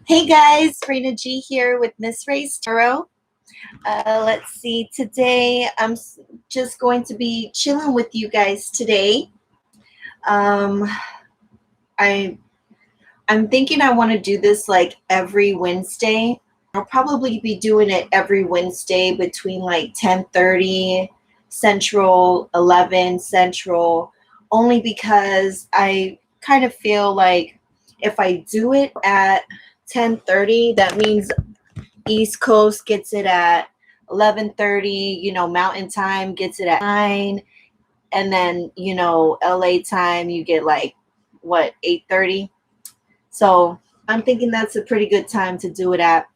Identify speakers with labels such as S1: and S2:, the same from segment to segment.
S1: Hey guys, Raina G here with Miss Ray's Tarot. Let's see, today just going to be chilling with you guys today. Um, I I'm thinking I want to do this like every Wednesday. I'll probably be doing it every Wednesday between like 10:30 Central, 11 Central, only because I kind of feel like if I do it at 10:30, that means East Coast gets it at 11:30, Mountain Time gets it at 9, and then, LA time you get like what, 8:30. So, I'm thinking that's a pretty good time to do it at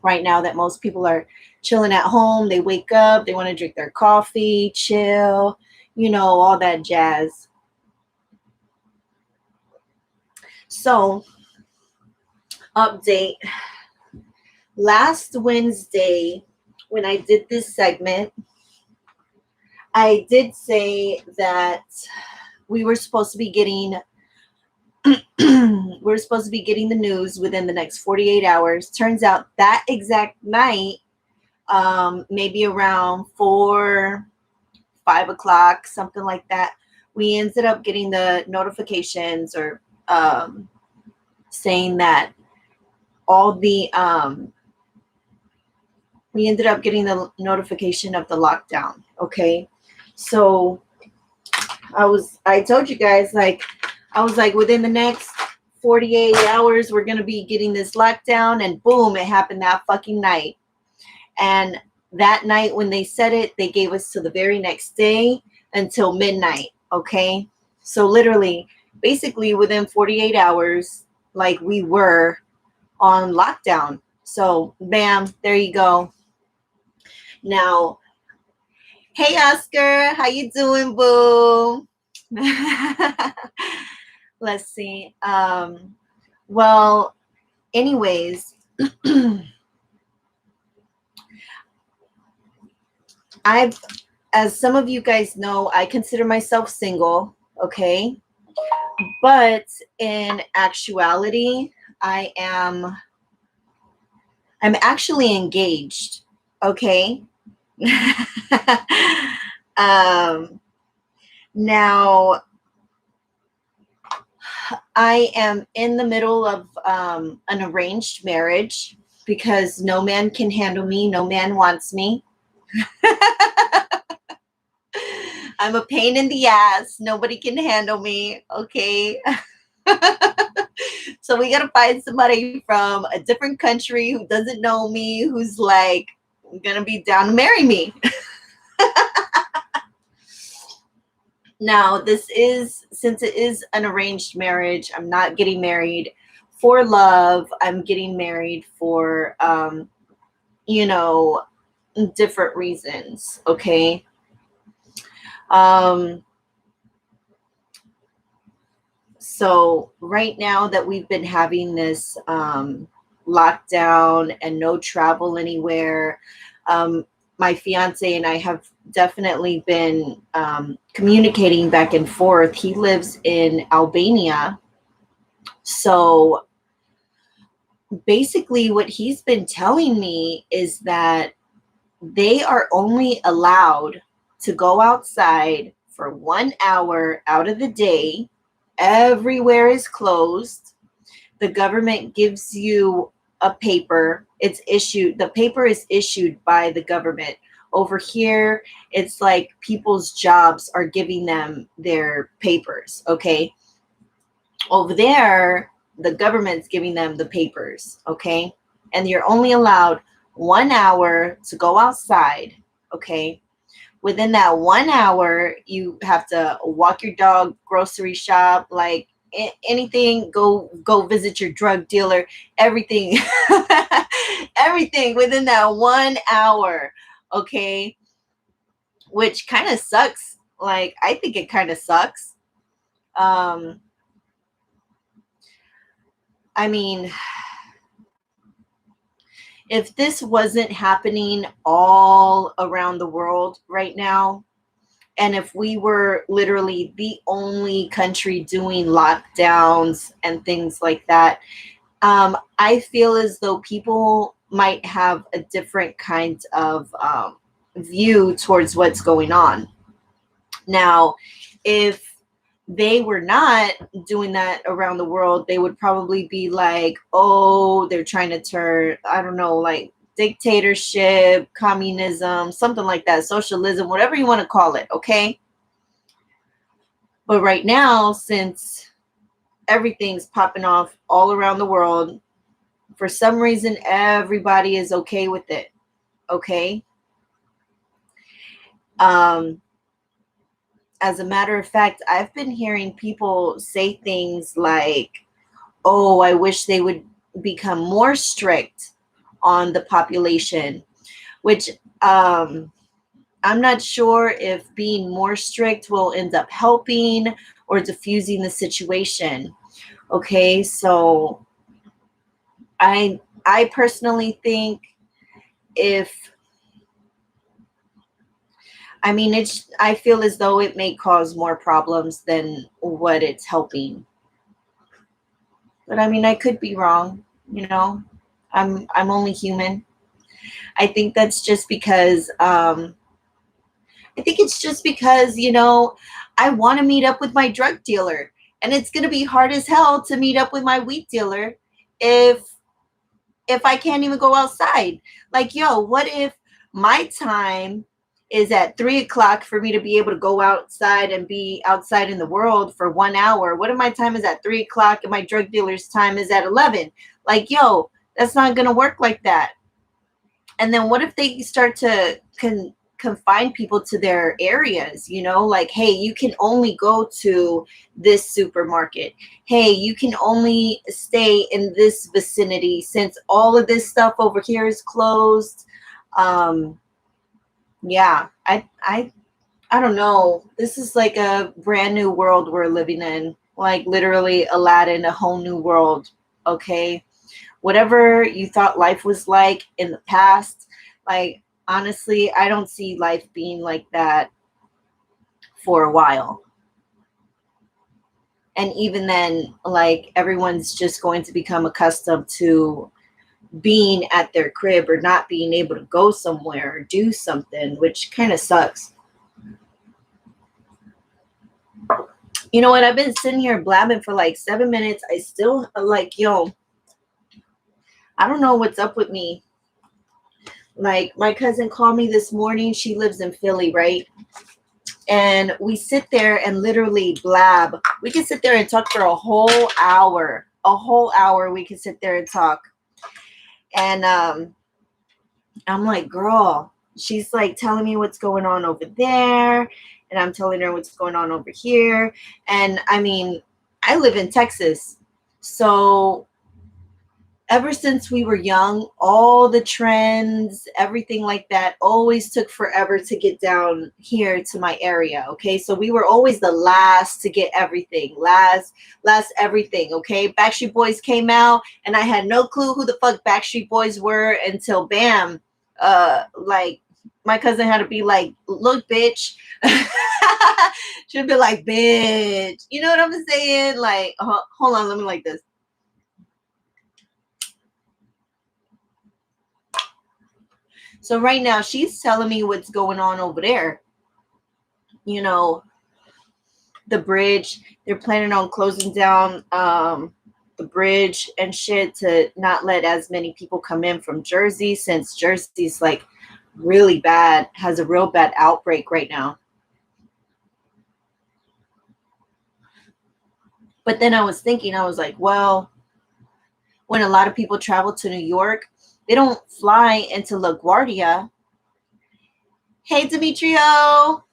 S1: right now that most people are chilling at home. They wake up, they want to drink their coffee, chill, all that jazz. So, update. Last Wednesday, when I did this segment, I did say that we were supposed to be getting the news within the next 48 hours. Turns out that exact night, maybe around 5 o'clock, something like that, we ended up getting the notifications or saying that all the we ended up getting the notification of the lockdown. Okay, so I told you guys, like, I was like, within the next 48 hours we're gonna be getting this lockdown, and boom, it happened that fucking night. And that night when they said it, they gave us to the very next day until midnight. Okay, so literally, basically within 48 hours, like, we were on lockdown. So bam, there you go. Now, hey Oscar, how you doing, boo? Let's see. Well, anyways, as some of you guys know, I consider myself single, okay? But in actuality, I'm actually engaged, okay? Now, I am in the middle of an arranged marriage because no man can handle me. No man wants me. I'm a pain in the ass. Nobody can handle me. Okay. So we got to find somebody from a different country who doesn't know me, who's like going to be down to marry me. Now, since it is an arranged marriage, I'm not getting married for love. I'm getting married for, different reasons. Okay. So right now that we've been having this lockdown and no travel anywhere, my fiance and I have definitely been communicating back and forth. He lives in Albania. So basically what he's been telling me is that they are only allowed to go outside for 1 hour out of the day. Everywhere is closed. The government gives you a paper. The paper is issued by the government. Over here, it's like people's jobs are giving them their papers, okay? Over there, the government's giving them the papers, okay? And you're only allowed 1 hour to go outside, okay? Within that 1 hour, you have to walk your dog, grocery shop, like anything, go visit your drug dealer, everything, everything within that 1 hour, okay? Which kind of sucks. Like, I think it kind of sucks. I mean, if this wasn't happening all around the world right now, and if we were literally the only country doing lockdowns and things like that, I feel as though people might have a different kind of view towards what's going on. Now, if they were not doing that around the world, they would probably be like, oh, they're trying to turn, I don't know, like dictatorship, communism, something like that, socialism, whatever you want to call it, okay? But right now, since everything's popping off all around the world, for some reason, everybody is okay with it, okay? As a matter of fact, I've been hearing people say things like, oh, I wish they would become more strict on the population, which I'm not sure if being more strict will end up helping or diffusing the situation. Okay, so I personally think if I feel as though it may cause more problems than what it's helping. But I mean, I could be wrong, you know. I'm only human. I think that's just because I think it's just because, I want to meet up with my drug dealer, and it's going to be hard as hell to meet up with my weed dealer if I can't even go outside. Like, yo, what if my time is at 3 o'clock for me to be able to go outside and be outside in the world for 1 hour? What if my time is at 3 o'clock and my drug dealer's time is at 11? Like, yo, that's not going to work like that. And then what if they start to confine people to their areas, like, hey, you can only go to this supermarket. Hey, you can only stay in this vicinity since all of this stuff over here is closed. Yeah, I don't know. This is like a brand new world we're living in, like literally Aladdin, a whole new world. Okay. Whatever you thought life was like in the past, like, honestly, I don't see life being like that for a while. And even then, like, everyone's just going to become accustomed to being at their crib or not being able to go somewhere or do something, which kind of sucks. You know what? I've been sitting here blabbing for like 7 minutes. I still like, yo, I don't know what's up with me. Like, my cousin called me this morning. She lives in Philly, right? And we sit there and literally blab. We can sit there and talk for a whole hour. A whole hour we can sit there and talk. And I'm like, girl, she's like telling me what's going on over there. And I'm telling her what's going on over here. And I mean, I live in Texas. So ever since we were young, all the trends, everything like that, always took forever to get down here to my area. Okay, so we were always the last to get everything, last everything. Okay, Backstreet Boys came out, and I had no clue who the fuck Backstreet Boys were until bam, like my cousin had to be like, "Look, bitch." She'd be like, "Bitch," you know what I'm saying? Like, hold on, let me like this. So right now she's telling me what's going on over there. The bridge, they're planning on closing down the bridge and shit to not let as many people come in from Jersey, since Jersey's like really bad, has a real bad outbreak right now. But then I was thinking, I was like, well, when a lot of people travel to New York, they don't fly into LaGuardia. Hey, Demetrio.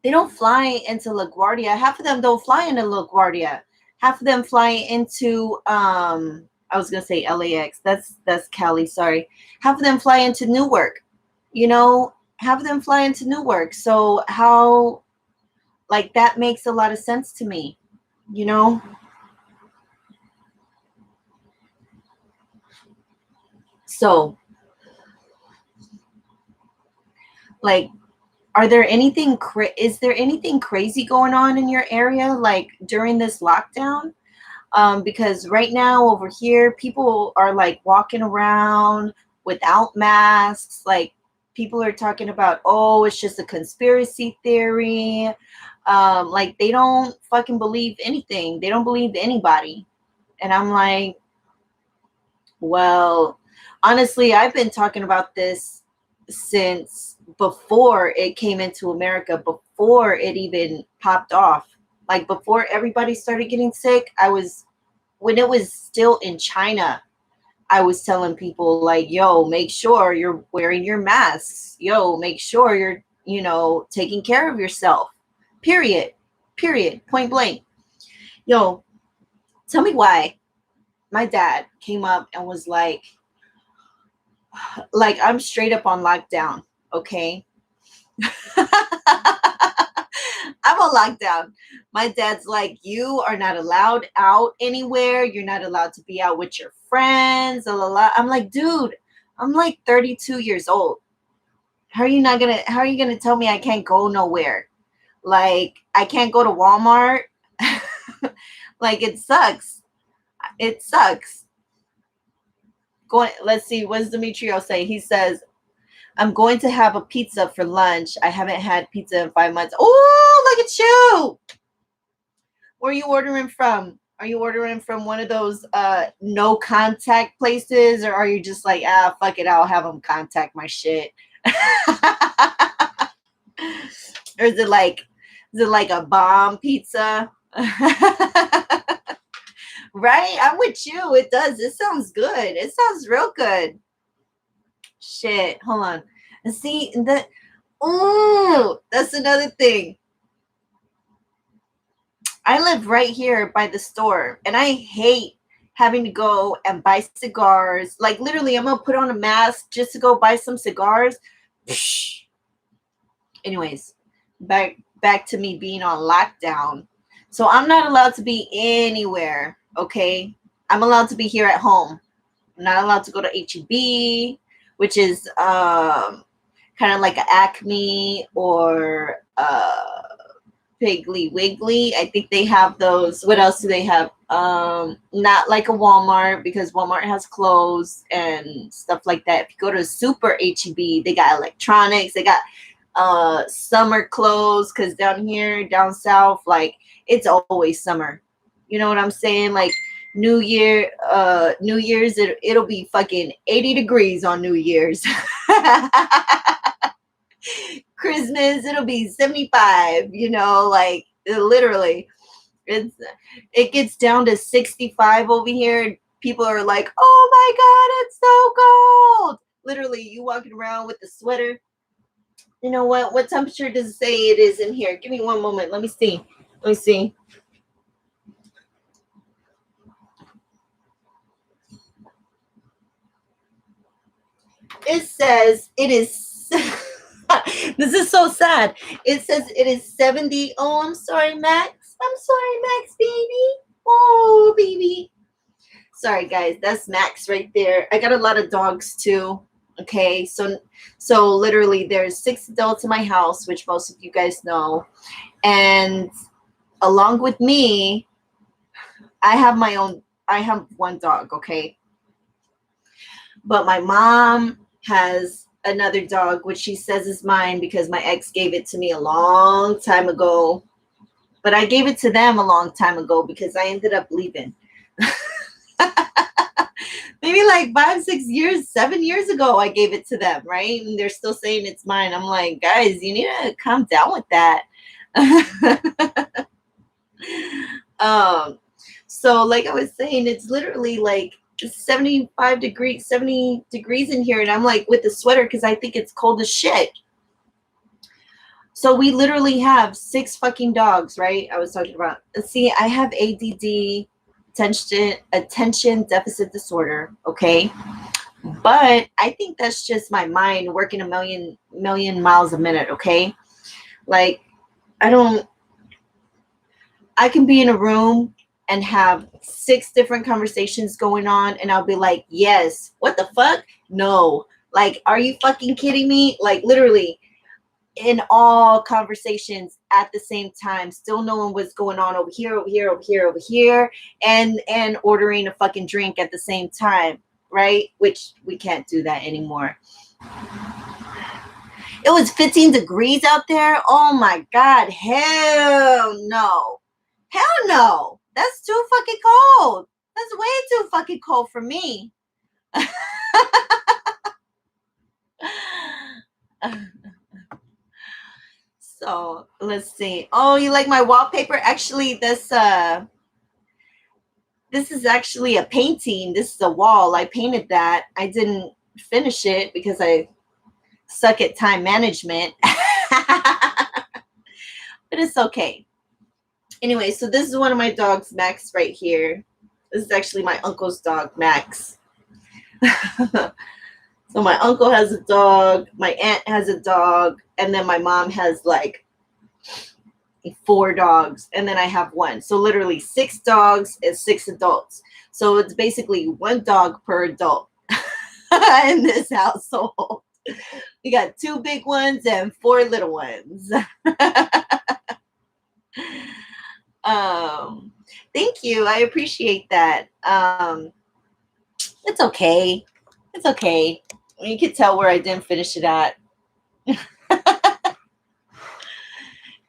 S1: They don't fly into LaGuardia. Half of them don't fly into LaGuardia. Half of them fly into I was gonna say LAX. That's Cali, sorry. Half of them fly into Newark. Half of them fly into Newark. So how, like, that makes a lot of sense to me, you know? So, like, is there anything crazy going on in your area, like during this lockdown? Because right now over here, people are like walking around without masks. Like people are talking about, oh, it's just a conspiracy theory. Like they don't fucking believe anything. They don't believe anybody. And I'm like, well, honestly, I've been talking about this since before it came into America, before it even popped off. Like before everybody started getting sick, when it was still in China, I was telling people like, yo, make sure you're wearing your masks. Yo, make sure you're, taking care of yourself. Period. Period. Point blank. Yo, tell me why my dad came up and was like I'm straight up on lockdown, okay? I'm on lockdown. My dad's like, you are not allowed out anywhere. You're not allowed to be out with your friends. La, la, la. I'm like, dude, I'm like 32 years old. How are you gonna tell me I can't go nowhere? Like I can't go to Walmart. Like it sucks. It sucks. Let's see, what does Demetrio say? He says, I'm going to have a pizza for lunch. I haven't had pizza in 5 months. Oh, look at you. Where are you ordering from? Are you ordering from one of those no contact places, or are you just like, fuck it, I'll have them contact my shit? Or is it like a bomb pizza? Right? I'm with you. It does. It sounds good. It sounds real good. Shit. Hold on. And see that. Oh, that's another thing. I live right here by the store, and I hate having to go and buy cigars. Like literally, I'm gonna put on a mask just to go buy some cigars. Anyways, back to me being on lockdown. So I'm not allowed to be anywhere. Okay, I'm allowed to be here at home. I'm not allowed to go to HEB, which is kind of like an Acme or Piggly Wiggly. I think they have those. What else do they have? Not like a Walmart, because Walmart has clothes and stuff like that. If you go to Super HEB, they got electronics. They got summer clothes, because down south, like it's always summer. You know what I'm saying? Like New Year's, it'll be fucking 80 degrees on New Year's. Christmas, it'll be 75, like literally. It gets down to 65 over here. People are like, oh my God, it's so cold. Literally, you walking around with the sweater. You know what? What temperature does it say it is in here? Give me one moment. Let me see. It says it is. This is so sad. It says it is 70. Oh, I'm sorry, Max. I'm sorry, Max, baby. Oh, baby. Sorry, guys. That's Max right there. I got a lot of dogs too. Okay, so literally there's 6 adults in my house, which most of you guys know. And along with me, I have one dog, okay? But my mom has another dog, which she says is mine because my ex gave it to me a long time ago. But I gave it to them a long time ago because I ended up leaving. Maybe like 5, 6 years, 7 years ago, I gave it to them, right? And they're still saying it's mine. I'm like, guys, you need to calm down with that. So like I was saying, it's literally like 70 degrees in here, and I'm like with the sweater because I think it's cold as shit. So we literally have 6 fucking dogs, right? I was talking about. See, I have ADD, attention deficit disorder, okay? But I think that's just my mind working a million miles a minute, okay? Like I can be in a room and have 6 different conversations going on, and I'll be like, yes, what the fuck? No. Like, are you fucking kidding me? Like, literally, in all conversations at the same time, still knowing what's going on over here, over here, over here, over here, and ordering a fucking drink at the same time, right? Which we can't do that anymore. It was 15 degrees out there. Oh my God. Hell no. Hell no. That's too fucking cold. That's way too fucking cold for me. So let's see. Oh, you like my wallpaper? Actually, this is actually a painting. This is a wall. I painted that. I didn't finish it because I suck at time management. But it's okay. Anyway, so this is one of my dogs, Max, right here. This is actually my uncle's dog, Max. So my uncle has a dog, my aunt has a dog, and then my mom has like 4 dogs, and then I have 1. So literally 6 dogs and 6 adults. So it's basically 1 dog per adult in this household. We got 2 big ones and 4 little ones. Thank you. I appreciate that. It's okay. It's okay. You can tell where I didn't finish it at.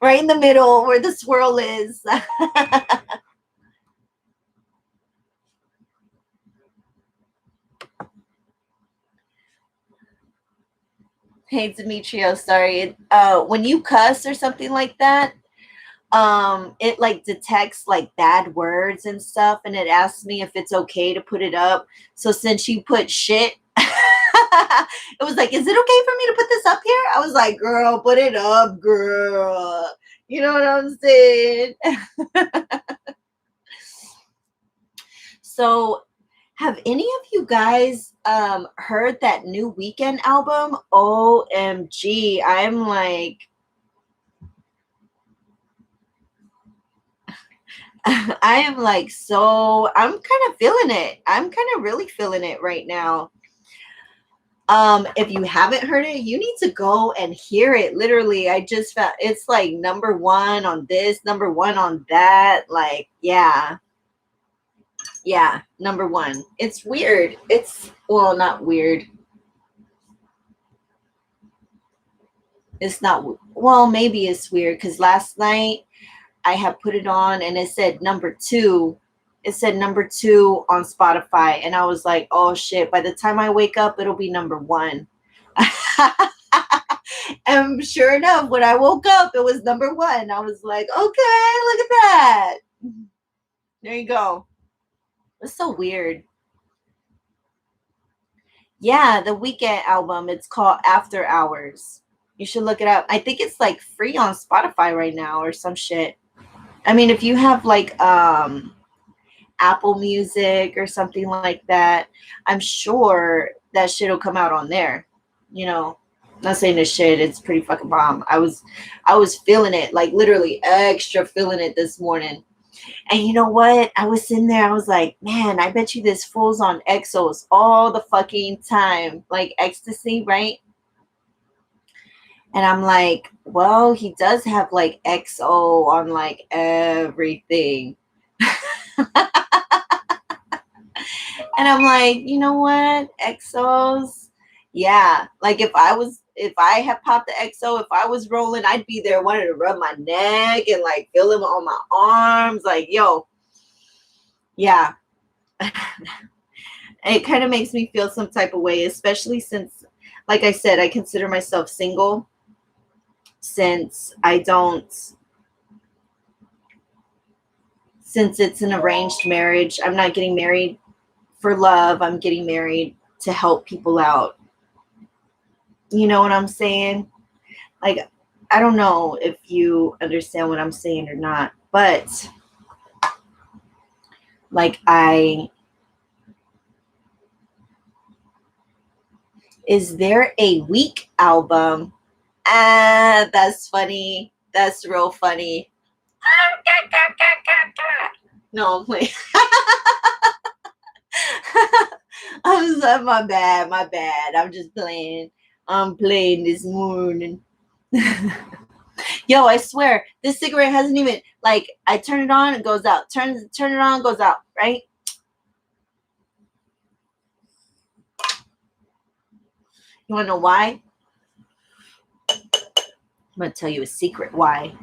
S1: Right in the middle where the swirl is. Hey, Demetrio, sorry. When you cuss or something like that, it like detects like bad words and stuff, and it asks me if it's okay to put it up. So since you put shit, it was like, is it okay for me to put this up here? I was like, girl, put it up, girl. You know what I'm saying? So have any of you guys heard that new Weekend album? OMG. I'm like, I am like, so I'm kind of feeling it. I'm kind of really feeling it right now. If you haven't heard it, you need to go and hear it. Literally, I just found it's like #1 on this, #1 on that. Like, yeah, #1. It's weird. It's, well, not weird. It's not, well, maybe it's weird because last night I had put it on and it said #2. It said #2 on Spotify. And I was like, oh shit, by the time I wake up, it'll be #1. And sure enough, when I woke up, it was #1. I was like, okay, look at that. There you go. It's so weird. Yeah, the Weekend album. It's called After Hours. You should look it up. I think it's like free on Spotify right now or some shit. I mean, if you have like Apple Music or something like that, I'm sure that shit will come out on there. You know, not saying this shit, it's pretty fucking bomb. I was feeling it, like literally extra feeling it this morning. And you know what? I was sitting there, I was like, man, I bet you this fool's on Exos all the fucking time, like ecstasy, right? And I'm like, well, he does have like XO on like everything. And I'm like, you know what? Exos. Yeah. Like if I had popped the XO, if I was rolling, I'd be there wanting to rub my neck and like feel him on my arms. Like, yo. Yeah. It kind of makes me feel some type of way, especially since, like I said, I consider myself single. Since it's an arranged marriage, I'm not getting married for love. I'm getting married to help people out. You know what I'm saying? Like, I don't know if you understand what I'm saying or not, but like is there a Week album? Ah, that's funny. That's real funny. No, I'm playing. My bad. I'm just playing. I'm playing this morning. Yo, I swear, this cigarette hasn't even, like, I turn it on, it goes out. Turn it on, goes out, right? You want to know why? I'm going to tell you a secret why.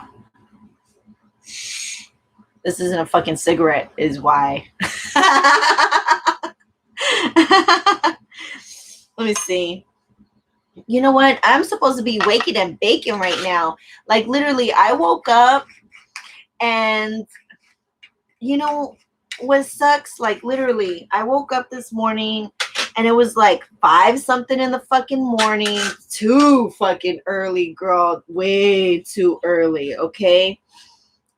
S1: This isn't a fucking cigarette, is why. Let me see. You know what? I'm supposed to be waking and baking right now. Like, literally, I woke up and, you know what sucks? Like, literally, I woke up this morning and it was like 5 something in the fucking morning. Too fucking early, girl. Way too early, okay?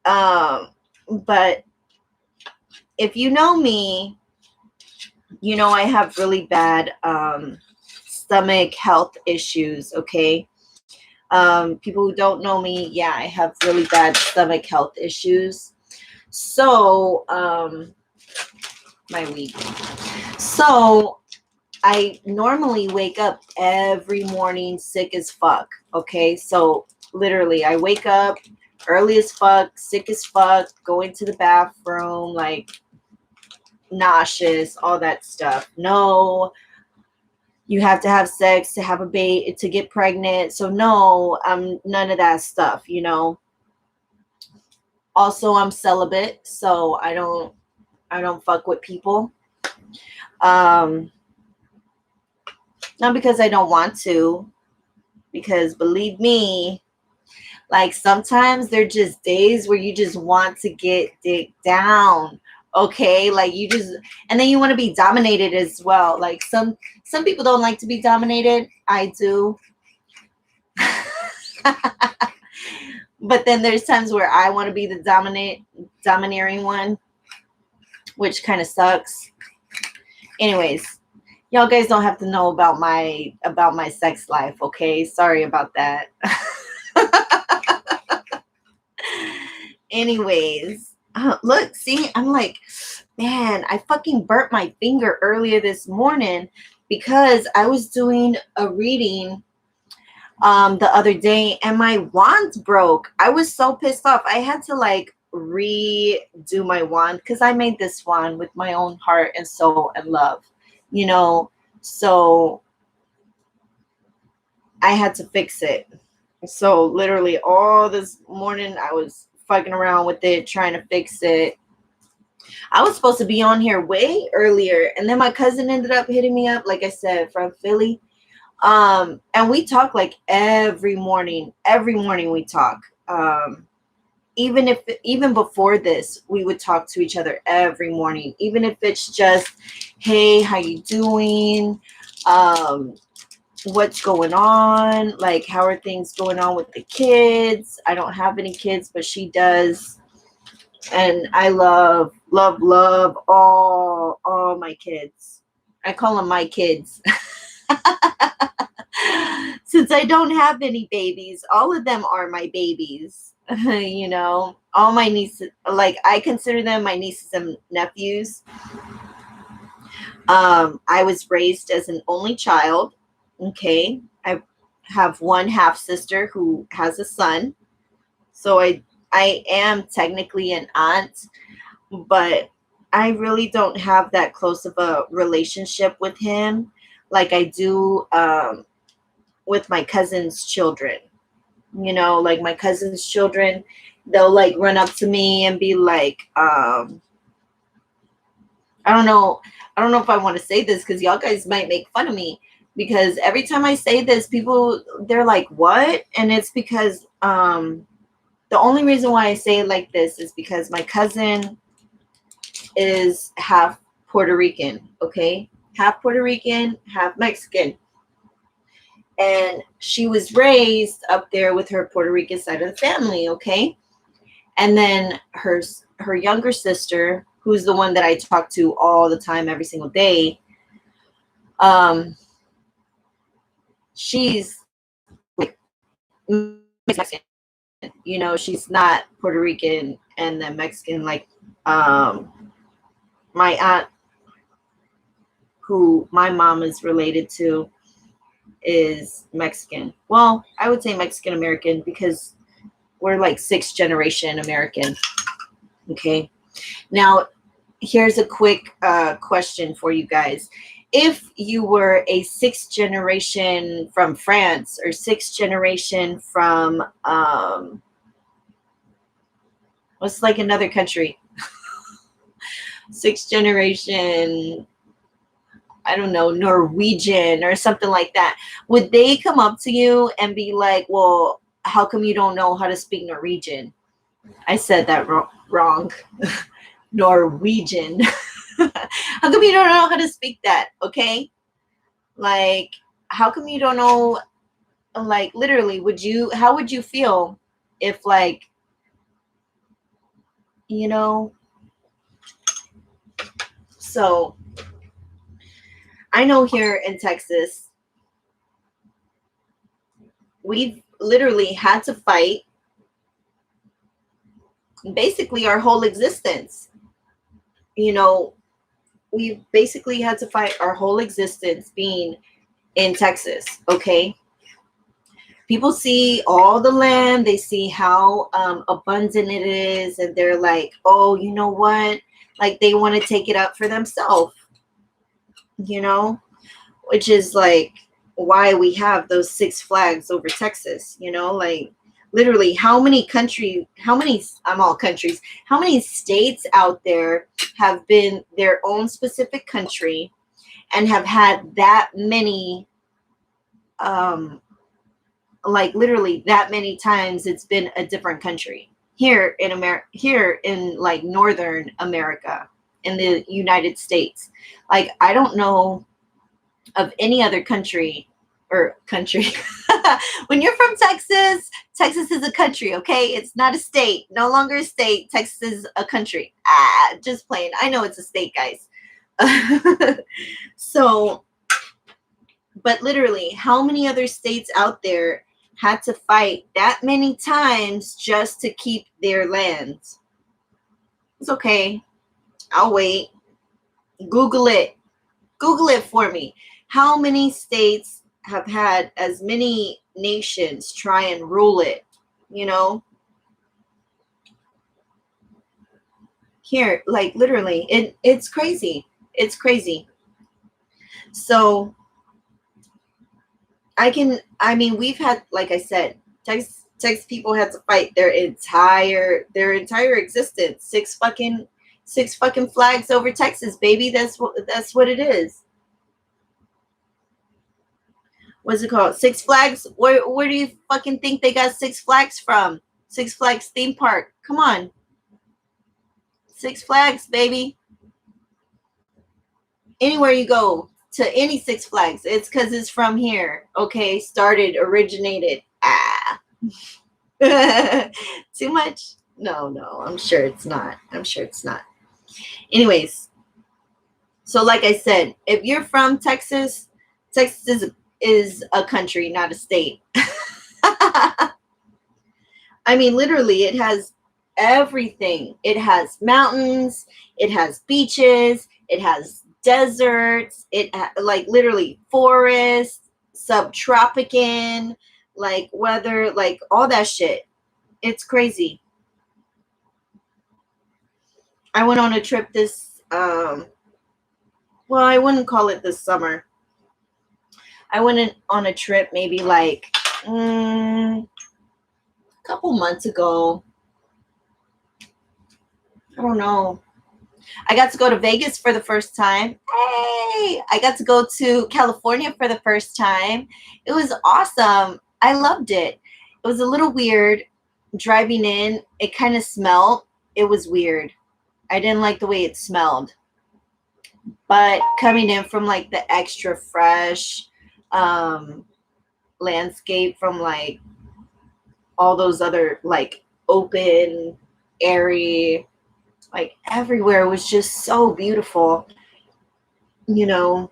S1: But if you know me, you know I have really bad stomach health issues, okay? People who don't know me, yeah, I have really bad stomach health issues. So, my week. So, I normally wake up every morning sick as fuck, okay? So, literally, I wake up early as fuck, sick as fuck, going to the bathroom, like, nauseous, all that stuff. No, you have to have sex to have a baby, to get pregnant. So no, I'm none of that stuff, you know. Also, I'm celibate, so I don't fuck with people. Not because I don't want to, because believe me, like sometimes there are just days where you just want to get dick down. Okay, like you just, and then you want to be dominated as well. Like some people don't like to be dominated. I do. But then there's times where I want to be the domineering one, which kind of sucks. Anyways, y'all guys don't have to know about my sex life, okay? Sorry about that. Anyways, look, see, I'm like, man, I fucking burnt my finger earlier this morning because I was doing a reading the other day and my wand broke. I was so pissed off. I had to like redo my wand because I made this wand with my own heart and soul and love, you know. So I had to fix it. So literally all this morning I was fucking around with it, trying to fix it. I was supposed to be on here way earlier, and then my cousin ended up hitting me up, like I said, from Philly. And we talk like every morning we talk. Even before this, we would talk to each other every morning, even if it's just, hey, how you doing? What's going on? Like, how are things going on with the kids? I don't have any kids, but she does. And I love all my kids. I call them my kids. Since I don't have any babies, all of them are my babies. You know, all my nieces, like I consider them my nieces and nephews. I was raised as an only child. Okay. I have one half sister who has a son. So I am technically an aunt, but I really don't have that close of a relationship with him like I do with my cousin's children. You know, like my cousin's children, they'll like run up to me and be like, I don't know if I want to say this because y'all guys might make fun of me, because every time I say this, people, they're like, what? And it's because the only reason why I say it like this is because my cousin is half Puerto Rican, okay? Half Puerto Rican, half Mexican. And she was raised up there with her Puerto Rican side of the family, okay? And then her younger sister, who's the one that I talk to all the time, every single day, she's like Mexican. You know, she's not Puerto Rican and then Mexican like my aunt, who my mom is related to. is Mexican. Well, I would say Mexican American because we're like 6th generation American. Okay. Now, here's a quick question for you guys. If you were a 6th generation from France or 6th generation from what's like another country? 6th generation, I don't know, Norwegian or something like that. Would they come up to you and be like, well, how come you don't know how to speak Norwegian? I said that wrong. Norwegian. How come you don't know how to speak that? Okay. Like, how come you don't know? Like, literally, how would you feel if, like, you know? So, I know here in Texas, we've literally had to fight basically our whole existence. You know, we basically had to fight our whole existence being in Texas, okay? People see all the land, they see how abundant it is, and they're like, oh, you know what? Like, they want to take it up for themselves, you know, which is like why we have those 6 flags over Texas, you know, like literally how many states out there have been their own specific country and have had that many like literally that many times it's been a different country here in America, here in like Northern America, in the United States. Like, I don't know of any other country or country. When you're from Texas, Texas is a country, okay? It's not a state, no longer a state. Texas is a country. Just plain. I know it's a state, guys. So, but literally, how many other states out there had to fight that many times just to keep their lands? It's okay. I'll wait. Google it. Google it for me. How many states have had as many nations try and rule it? You know? Here, like literally, it's crazy. It's crazy. So we've had, like I said, Texas people had to fight their entire existence. Six fucking flags over Texas, baby. That's what it is. What's it called? Six Flags? Where do you fucking think they got Six Flags from? Six Flags theme park. Come on. Six Flags, baby. Anywhere you go to any Six Flags, it's because it's from here. Okay, originated. Too much? No, I'm sure it's not. Anyways, so like I said, if you're from Texas, Texas is a country, not a state. I mean, literally, it has everything. It has mountains, it has beaches, it has deserts, like literally forests, subtropican, like weather, like all that shit. It's crazy. I went on a trip this well, I wouldn't call it this summer. I went on a trip maybe like a couple months ago. I don't know. I got to go to Vegas for the first time. Hey, I got to go to California for the first time. It was awesome. I loved it. It was a little weird driving in. It kind of smelled. It was weird. I didn't like the way it smelled. But coming in from like the extra fresh landscape from like all those other like open, airy, like everywhere was just so beautiful. You know,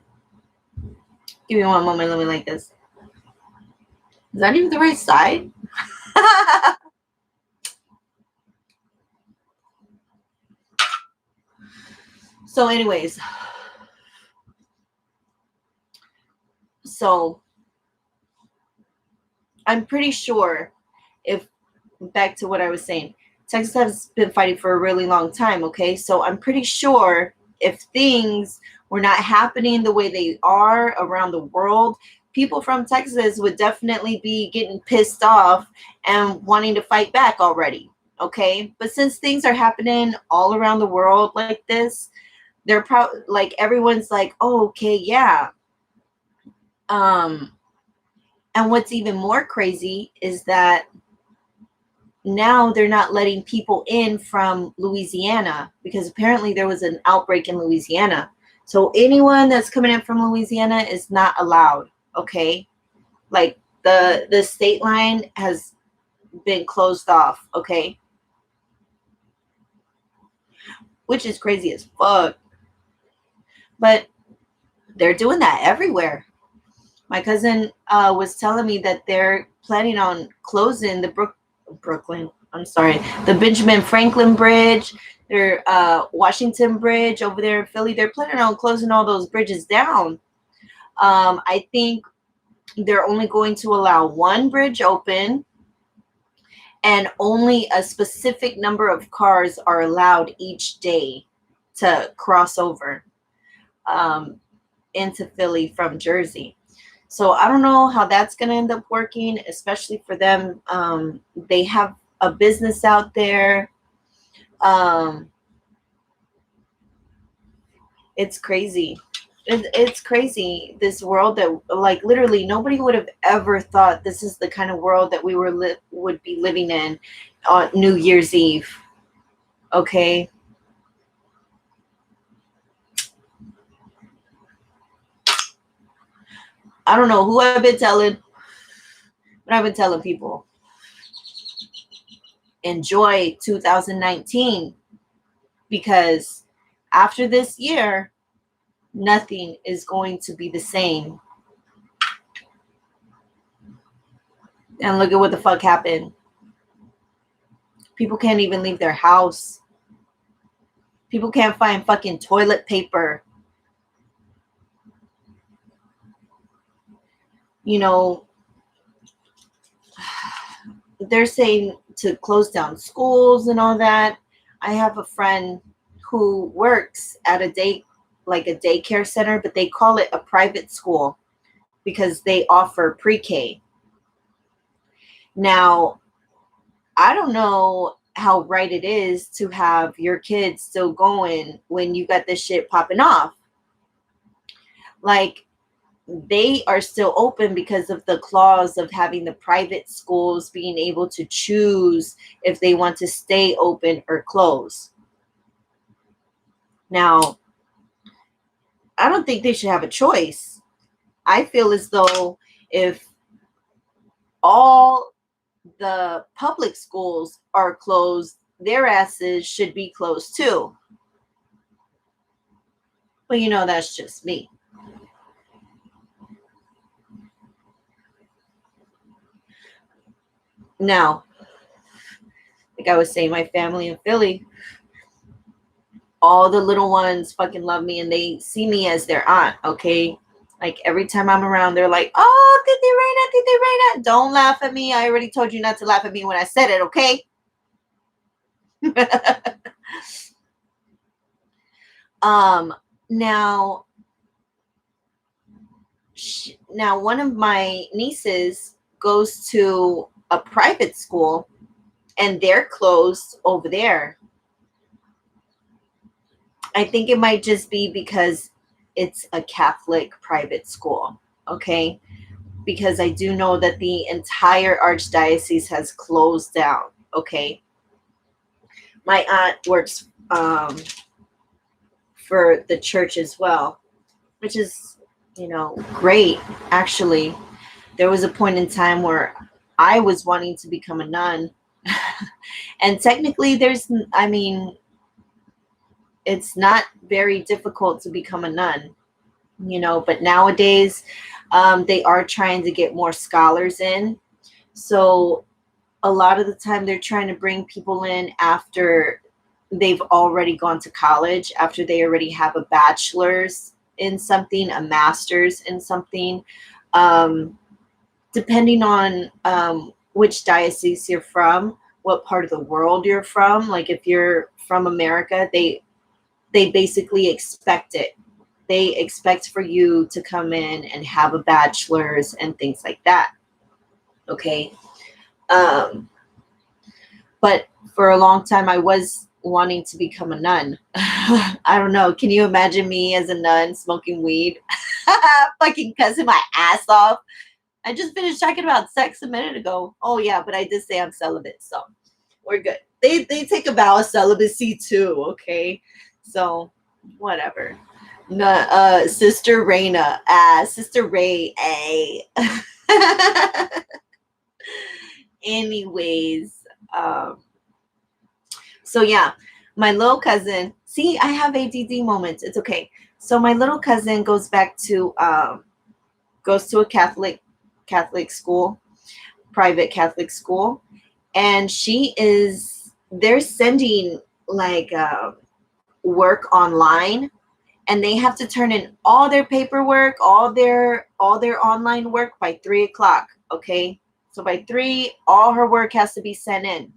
S1: give me one moment. Let me like this. Is that even the right side? So anyways, so I'm pretty sure, if back to what I was saying, Texas has been fighting for a really long time, okay? So I'm pretty sure if things were not happening the way they are around the world, people from Texas would definitely be getting pissed off and wanting to fight back already, okay? But since things are happening all around the world like this, they're like everyone's like, oh, okay, yeah. And what's even more crazy is that now they're not letting people in from Louisiana because apparently there was an outbreak in Louisiana. So anyone that's coming in from Louisiana is not allowed, okay? Like the state line has been closed off, okay? Which is crazy as fuck. But they're doing that everywhere. My cousin was telling me that they're planning on closing the the Benjamin Franklin Bridge, their Washington Bridge over there in Philly. They're planning on closing all those bridges down. I think they're only going to allow one bridge open, and only a specific number of cars are allowed each day to cross over into Philly from Jersey. So I don't know how that's going to end up working, especially for them. They have a business out there. It's crazy. It's crazy, this world that, like, literally nobody would have ever thought this is the kind of world that we would be living in on New Year's Eve. Okay. I don't know who I've been telling, but I've been telling people, enjoy 2019, because after this year, nothing is going to be the same. And look at what the fuck happened. People can't even leave their house. People can't find fucking toilet paper. You know, they're saying to close down schools and all that. I have a friend who works at a daycare center, but they call it a private school because they offer pre-K. Now, I don't know how right it is to have your kids still going when you got this shit popping off. Like, they are still open because of the clause of having the private schools being able to choose if they want to stay open or close. Now, I don't think they should have a choice. I feel as though if all the public schools are closed, their asses should be closed too. But that's just me. Now, like I was saying, my family in Philly, all the little ones fucking love me and they see me as their aunt, okay? Like every time I'm around, they're like, oh, Titi Reina, don't laugh at me. I already told you not to laugh at me when I said it, okay? Now one of my nieces goes to a private school and they're closed over there. I think it might just be because it's a Catholic private school, okay? Because I do know that the entire archdiocese has closed down, okay? My aunt works for the church as well, which is, great, actually. There was a point in time where I was wanting to become a nun. And technically it's not very difficult to become a nun, but nowadays they are trying to get more scholars in. So a lot of the time they're trying to bring people in after they've already gone to college, after they already have a bachelor's in something, a master's in something. depending on which diocese you're from, what part of the world you're from. Like if you're from America, they basically expect it. They expect for you to come in and have a bachelor's and things like that. Okay. But for a long time, I was wanting to become a nun. I don't know. Can you imagine me as a nun smoking weed? Fucking cussing my ass off. I just finished talking about sex a minute ago. Oh, yeah, but I did say I'm celibate, so we're good. They take a vow of celibacy too, okay? So, whatever. No, Sister Raina, Sister Ray, Anyways, so yeah, my little cousin. See, I have ADD moments. It's okay. So my little cousin goes to a Catholic school, private Catholic school, and they're sending like work online, and they have to turn in all their paperwork, all their online work by 3 o'clock. Okay, so by 3, all her work has to be sent in.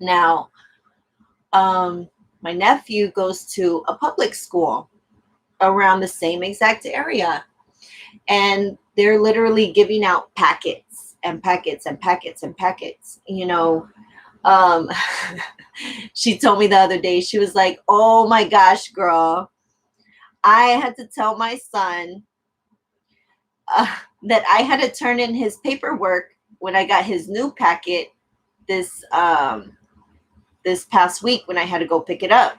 S1: Now, my nephew goes to a public school around the same exact area, and they're literally giving out packets and packets and packets and packets. She told me the other day, she was like, oh my gosh, girl, I had to tell my son that I had to turn in his paperwork when I got his new packet this past week when I had to go pick it up.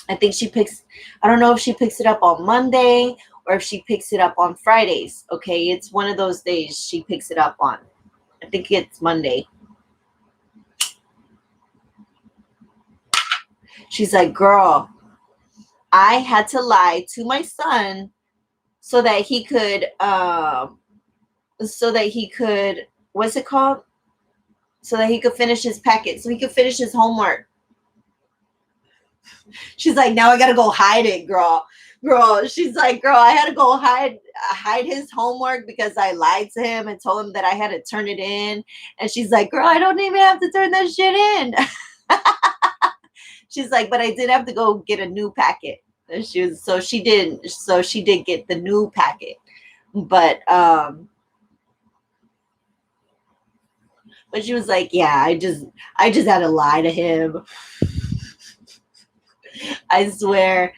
S1: I don't know if she picks it up on Monday or if she picks it up on Fridays. Okay, it's one of those days she picks it up on. I think it's Monday. She's like, girl, I had to lie to my son so that he could, what's it called? So that he could finish his packet, so he could finish his homework. She's like, now I gotta go hide it, girl. She's like, girl, I had to go hide his homework because I lied to him and told him that I had to turn it in. And she's like, girl, I don't even have to turn that shit in. She's like, but I did have to go get a new packet. And so she did get the new packet. But she was like, yeah, I just had to lie to him. I swear.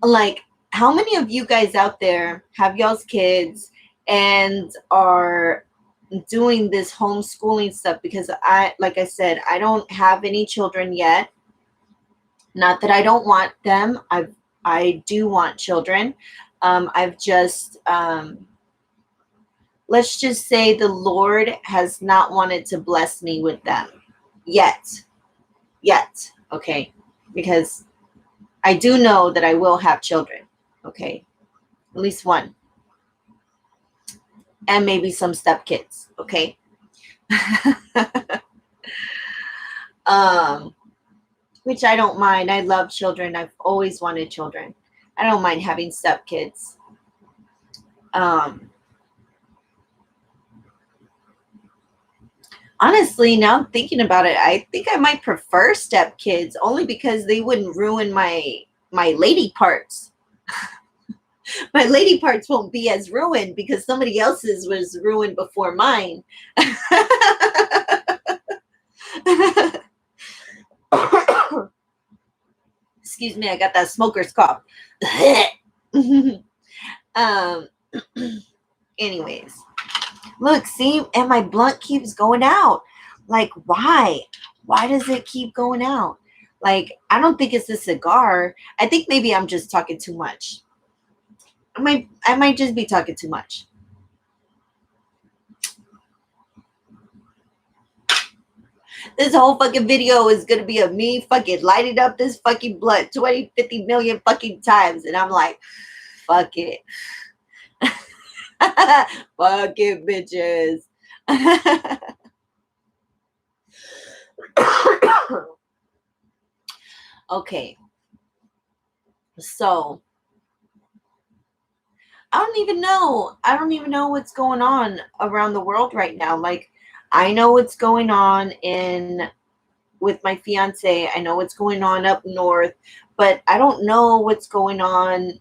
S1: Like, how many of you guys out there have y'all's kids and are doing this homeschooling stuff? Because like I said, I don't have any children yet. Not that I don't want them. I do want children. I've just, let's just say the Lord has not wanted to bless me with them yet. Okay. Because I do know that I will have children. Okay. At least one. And maybe some stepkids. Okay. Which I don't mind. I love children. I've always wanted children. I don't mind having stepkids. Honestly, now I'm thinking about it, I think I might prefer stepkids only because they wouldn't ruin my lady parts. My lady parts won't be as ruined because somebody else's was ruined before mine. Excuse me, I got that smoker's cough. Anyways, look, see, and my blunt keeps going out. Like, why? Why does it keep going out? Like, I don't think it's a cigar. I think maybe I'm just talking too much. I might just be talking too much. This whole fucking video is gonna be of me fucking lighting up this fucking blunt 20, 50 million fucking times. And I'm like, fuck it. Fuck it, bitches. Okay. So I don't even know. I don't even know what's going on around the world right now. Like, I know what's going on in with my fiance. I know what's going on up north, but I don't know what's going on.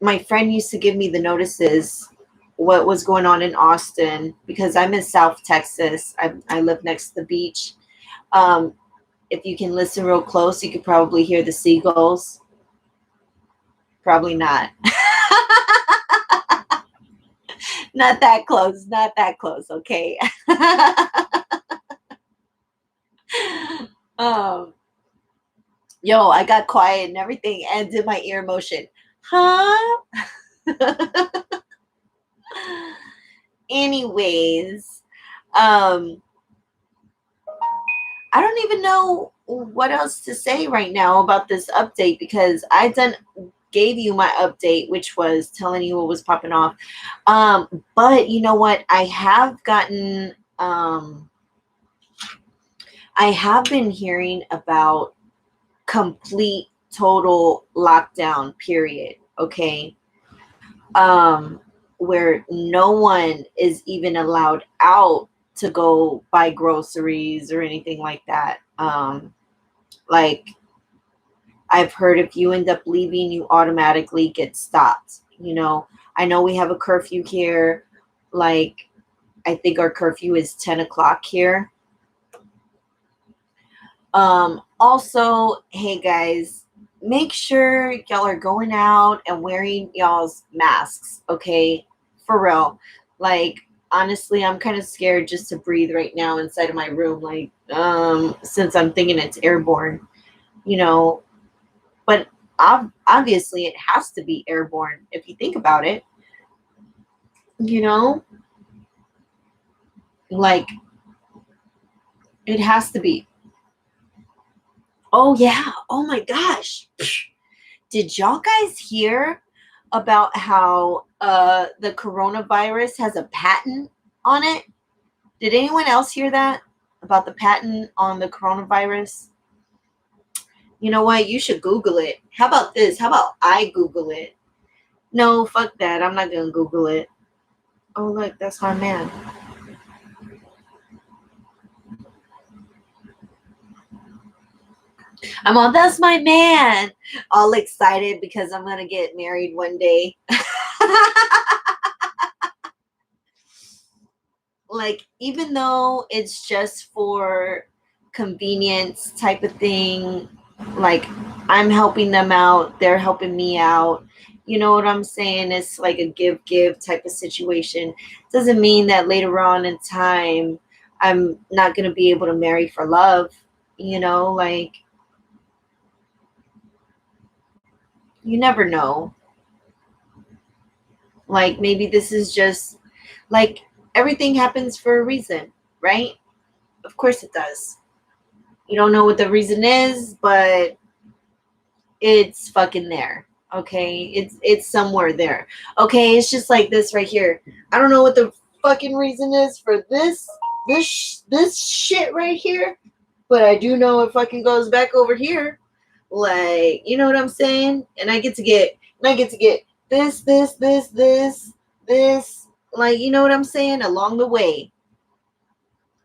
S1: My friend used to give me the notices what was going on in Austin because I'm in South Texas. I live next to the beach. Um, if you can listen real close, you could probably hear the seagulls. Probably not. Not that close. Not that close. Okay. um, yo, I got quiet and everything and did my ear motion. Huh? Anyways, um, I don't even know what else to say right now about this update because I done gave you my update, which was telling you what was popping off. But you know what? I have been hearing about complete total lockdown period. Okay. Um, where no one is even allowed out to go buy groceries or anything like that. Like I've heard if you end up leaving, you automatically get stopped. I know we have a curfew here. Like, I think our curfew is 10 o'clock here. Also, hey guys, make sure y'all are going out and wearing y'all's masks, okay? For real. Like, honestly, I'm kind of scared just to breathe right now inside of my room, like, since I'm thinking it's airborne, you know. But obviously, it has to be airborne if you think about it, you know? Like, it has to be. Oh, yeah. Oh my gosh. Did y'all guys hear about how the coronavirus has a patent on it? Did anyone else hear that about the patent on the coronavirus? You know what? You should Google it. How about this? How about I Google it? No, fuck that. I'm not going to Google it. Oh, look, that's my man. I'm all, that's my man. All excited because I'm going to get married one day. Like, even though it's just for convenience type of thing, like, I'm helping them out, they're helping me out. You know what I'm saying? It's like a give type of situation. Doesn't mean that later on in time I'm not going to be able to marry for love. Like, you never know. Like, maybe this is just like everything happens for a reason, right? Of course it does. You don't know what the reason is, but it's fucking there. Okay, it's somewhere there. Okay, it's just like this right here. I don't know what the fucking reason is for this shit right here, but I do know it fucking goes back over here. Like, you know what I'm saying? And I get to get this. Like, you know what I'm saying? Along the way,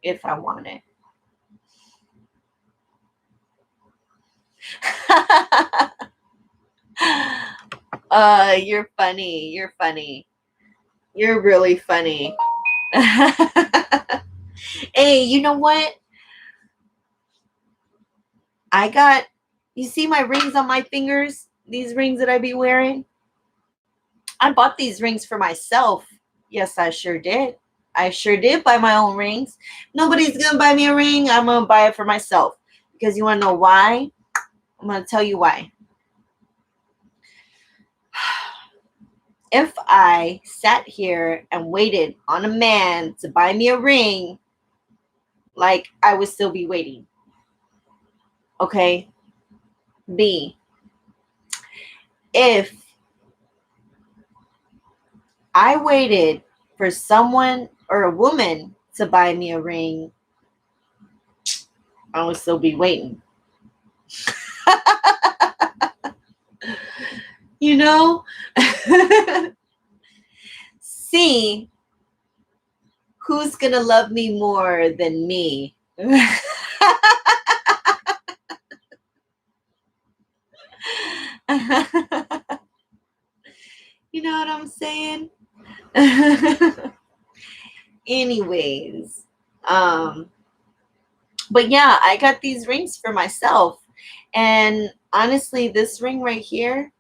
S1: if I want it. You're funny. You're funny. You're really funny. Hey, you know what? You see my rings on my fingers? These rings that I be wearing? I bought these rings for myself. Yes, I sure did. I sure did buy my own rings. Nobody's going to buy me a ring. I'm going to buy it for myself. Because you want to know why? I'm going to tell you why. If I sat here and waited on a man to buy me a ring, like, I would still be waiting. Okay? B, if I waited for someone or a woman to buy me a ring, I would still be waiting. you know? See who's gonna love me more than me. You know what I'm saying? Anyways, but yeah, I got these rings for myself. And honestly, this ring right here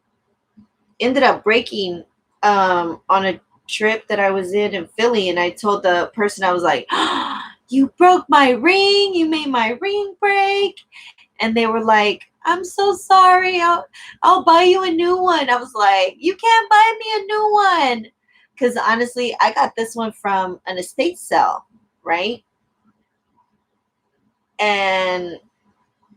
S1: ended up breaking on a trip that I was in Philly. And I told the person, I was like, oh, you broke my ring. You made my ring break. And they were like, I'm so sorry. I'll buy you a new one. I was like, you can't buy me a new one. Because honestly, I got this one from an estate sale, right? And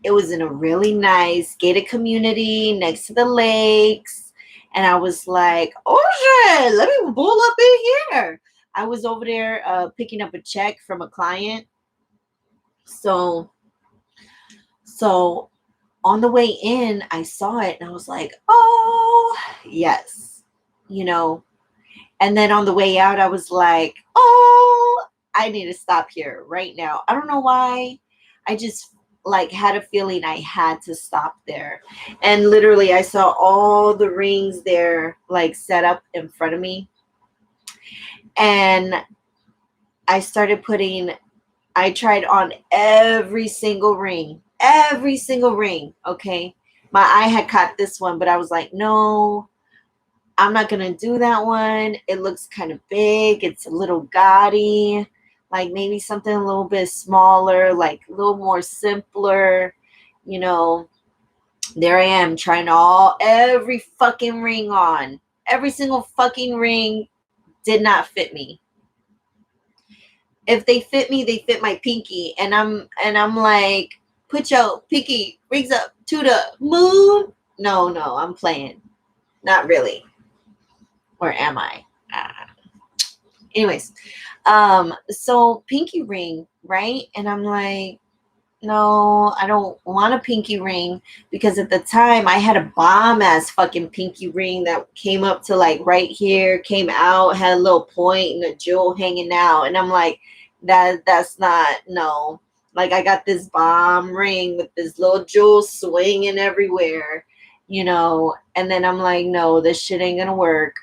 S1: it was in a really nice gated community next to the lakes. And I was like, oh shit, let me pull up in here. I was over there picking up a check from a client. So on the way in, I saw it and I was like, oh, yes, you know. And then on the way out, I was like, oh, I need to stop here right now. I don't know why. I just like had a feeling I had to stop there. And literally, I saw all the rings there, like set up in front of me. And I started I tried on every single ring. Okay. My eye had caught this one, but I was like, no, I'm not going to do that one. It looks kind of big. It's a little gaudy. Like maybe something a little bit smaller, like a little more simpler. You know, there I am trying every fucking ring on. Every single fucking ring did not fit me. If they fit me, they fit my pinky. And I'm like, put your pinky rings up to the moon. No, I'm playing. Not really. Or am I? Anyways, so pinky ring, right? And I'm like, no, I don't want a pinky ring, because at the time I had a bomb ass fucking pinky ring that came up to like right here, came out, had a little point and a jewel hanging out. And I'm like, that's not, no. Like I got this bomb ring with this little jewel swinging everywhere, you know. And then I'm like, no, this shit ain't gonna work.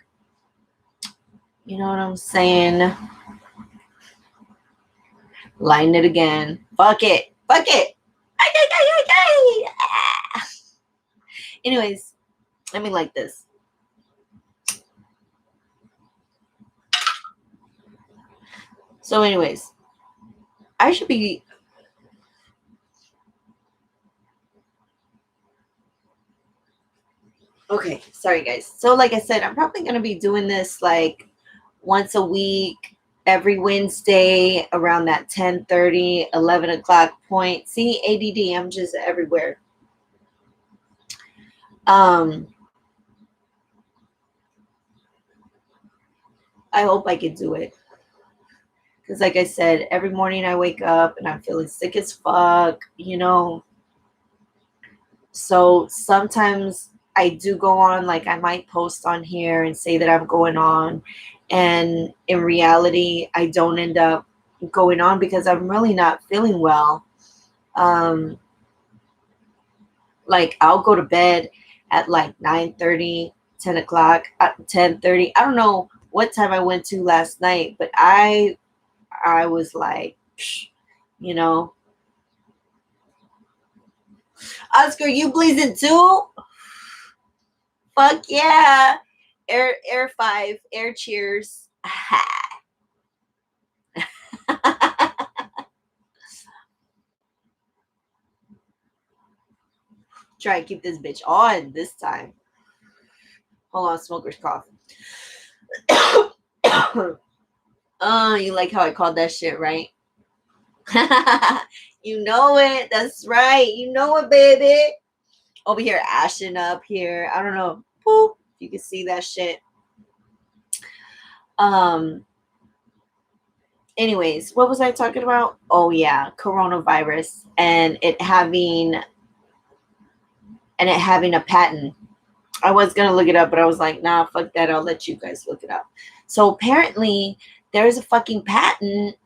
S1: You know what I'm saying? Line it again. Fuck it. Anyways, let me like this. So anyways, I should be... Okay, sorry guys. So like I said, I'm probably going to be doing this like once a week, every Wednesday around that 10:30, 11 o'clock point. See, ADD, I'm just everywhere. I hope I can do it. Because like I said, every morning I wake up and I'm feeling sick as fuck, you know. So sometimes I do go on, like I might post on here and say that I'm going on. And in reality, I don't end up going on because I'm really not feeling well. Like I'll go to bed at like 9:30, 10 o'clock, 10:30. I don't know what time I went to last night, but I was like, you know, Oscar, you blazing too? Fuck yeah. Air 5, air cheers. Try to keep this bitch on this time. Hold on, smoker's cough. You like how I called that shit, right? You know it. That's right. You know it, baby. Over here, ashing up here. I don't know. Boop. If you can see that shit. Anyways, what was I talking about? Oh yeah, coronavirus and it having a patent. I was going to look it up, but I was like, nah, fuck that. I'll let you guys look it up. So apparently there's a fucking patent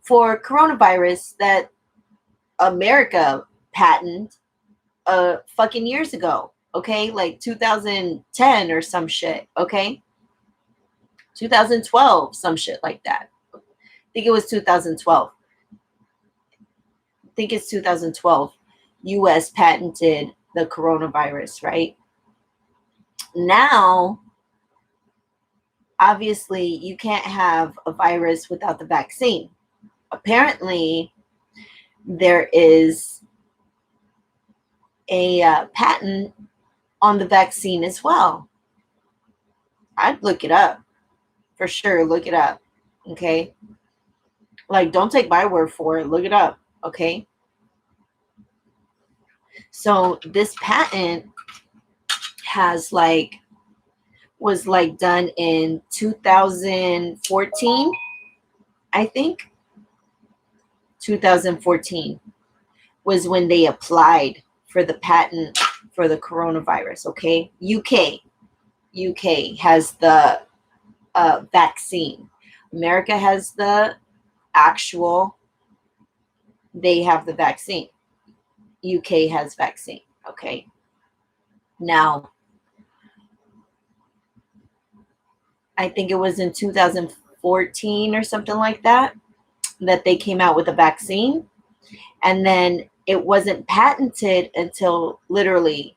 S1: for coronavirus that America patented fucking years ago. Okay. Like 2010 or some shit. Okay. 2012, some shit like that. I think it was 2012. I think it's 2012. US patented the coronavirus, right? Now, obviously, you can't have a virus without the vaccine. Apparently, there is a patent on the vaccine as well. I'd look it up for sure. Look it up. Okay. Like, don't take my word for it. Look it up. Okay. So, this patent has was done in 2014, I think. 2014 was when they applied for the patent for the coronavirus. Okay. UK has the vaccine. America has the actual, they have the vaccine. UK has vaccine. Okay. Now, I think it was in 2014 or something like that they came out with a vaccine. And then it wasn't patented until literally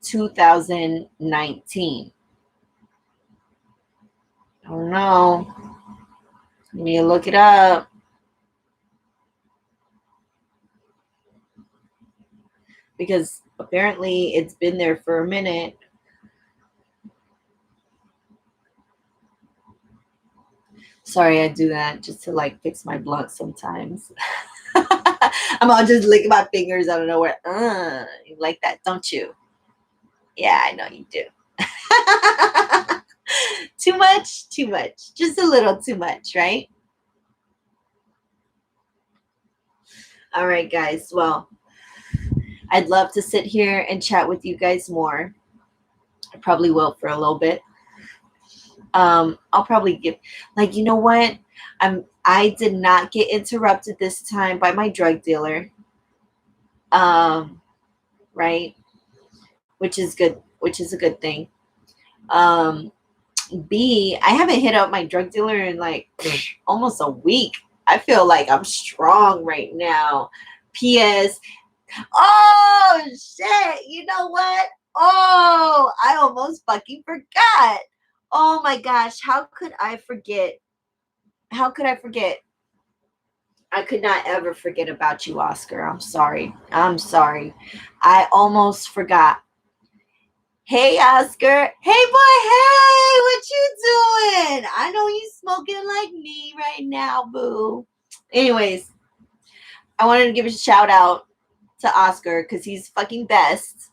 S1: 2019. I don't know. You need to look it up. Because apparently it's been there for a minute. Sorry, I do that just to fix my blunt sometimes. I'm all just licking my fingers out of nowhere. You like that, don't you? Yeah, I know you do. Too much? Too much. Just a little too much, right? All right, guys. Well, I'd love to sit here and chat with you guys more. I probably will for a little bit. I'll probably give, you know what? I did not get interrupted this time by my drug dealer. Right? Which is good, which is a good thing. B, I haven't hit up my drug dealer in almost a week. I feel like I'm strong right now. P.S. Oh shit! You know what? Oh, I almost fucking forgot. Oh my gosh, how could I forget? How could I forget? I could not ever forget about you, Oscar. I'm sorry. I'm sorry. I almost forgot. Hey, Oscar. Hey, boy. Hey, what you doing? I know you smoking like me right now, boo. Anyways, I wanted to give a shout out to Oscar because he's fucking best,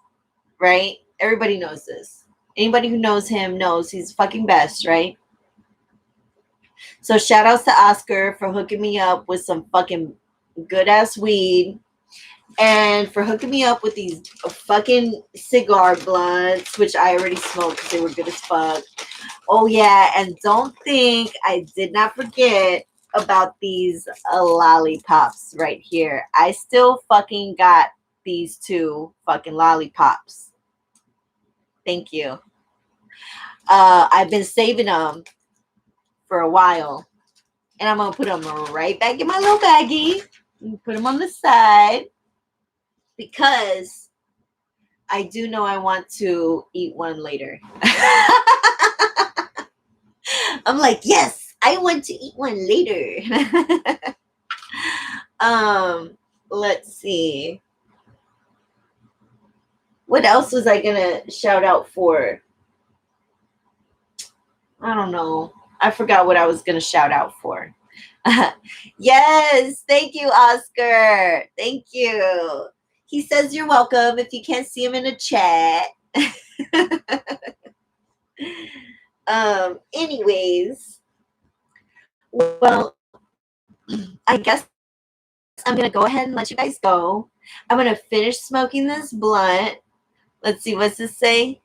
S1: right? Everybody knows this. Anybody who knows him knows he's fucking best, right? So shout outs to Oscar for hooking me up with some fucking good ass weed and for hooking me up with these fucking cigar blunts, which I already smoked because they were good as fuck. Oh yeah, and don't think I did not forget about these lollipops right here. I still fucking got these two fucking lollipops. Thank you. I've been saving them for a while. And I'm going to put them right back in my little baggie. And put them on the side. Because I do know I want to eat one later. I'm like, yes, I want to eat one later. Let's see. What else was I going to shout out for? I don't know. I forgot what I was going to shout out for. Yes, thank you, Oscar. Thank you. He says you're welcome if you can't see him in the chat. Anyways, well, I guess I'm going to go ahead and let you guys go. I'm going to finish smoking this blunt. Let's see, what's this say?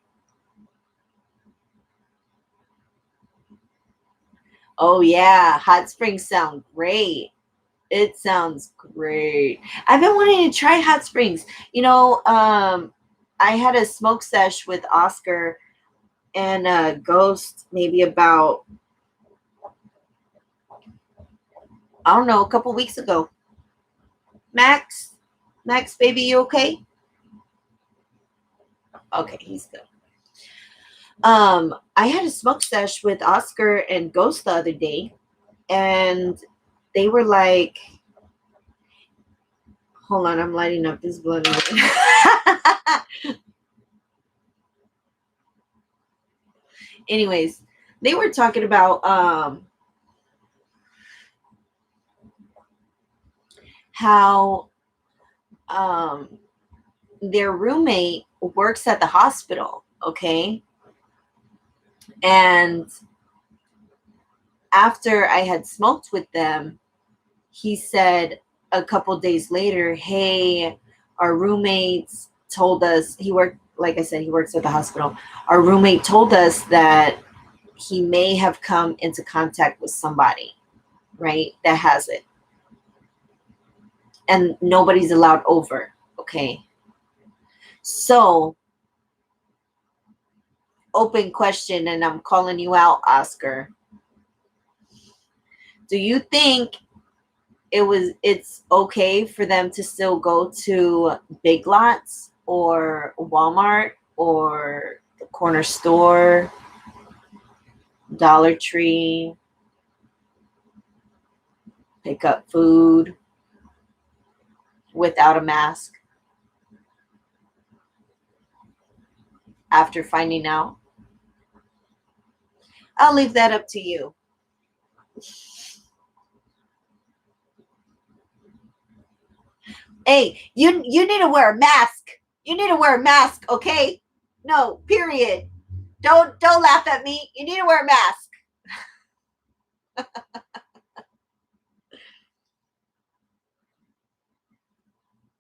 S1: Oh yeah, hot springs sound great. It sounds great. I've been wanting to try hot springs. I had a smoke sesh with Oscar and Ghost maybe about, I don't know, a couple weeks ago. Max, Max, baby, you okay? Okay, he's good. I had a smoke sesh with Oscar and Ghost the other day, and they were like, hold on, I'm lighting up this blunt. Anyways, they were talking about how their roommate works at the hospital, okay? And after I had smoked with them, he said a couple days later, hey, our roommates told us, he worked, like I said, he works at the hospital. Our roommate told us that he may have come into contact with somebody, right, that has it. And nobody's allowed over, okay? So, open question, and I'm calling you out, Oscar. Do you think it's okay for them to still go to Big Lots or Walmart or the corner store, Dollar Tree, pick up food without a mask after finding out? I'll leave that up to you. Hey, you need to wear a mask. You need to wear a mask, okay? No, period. Don't laugh at me. You need to wear a mask.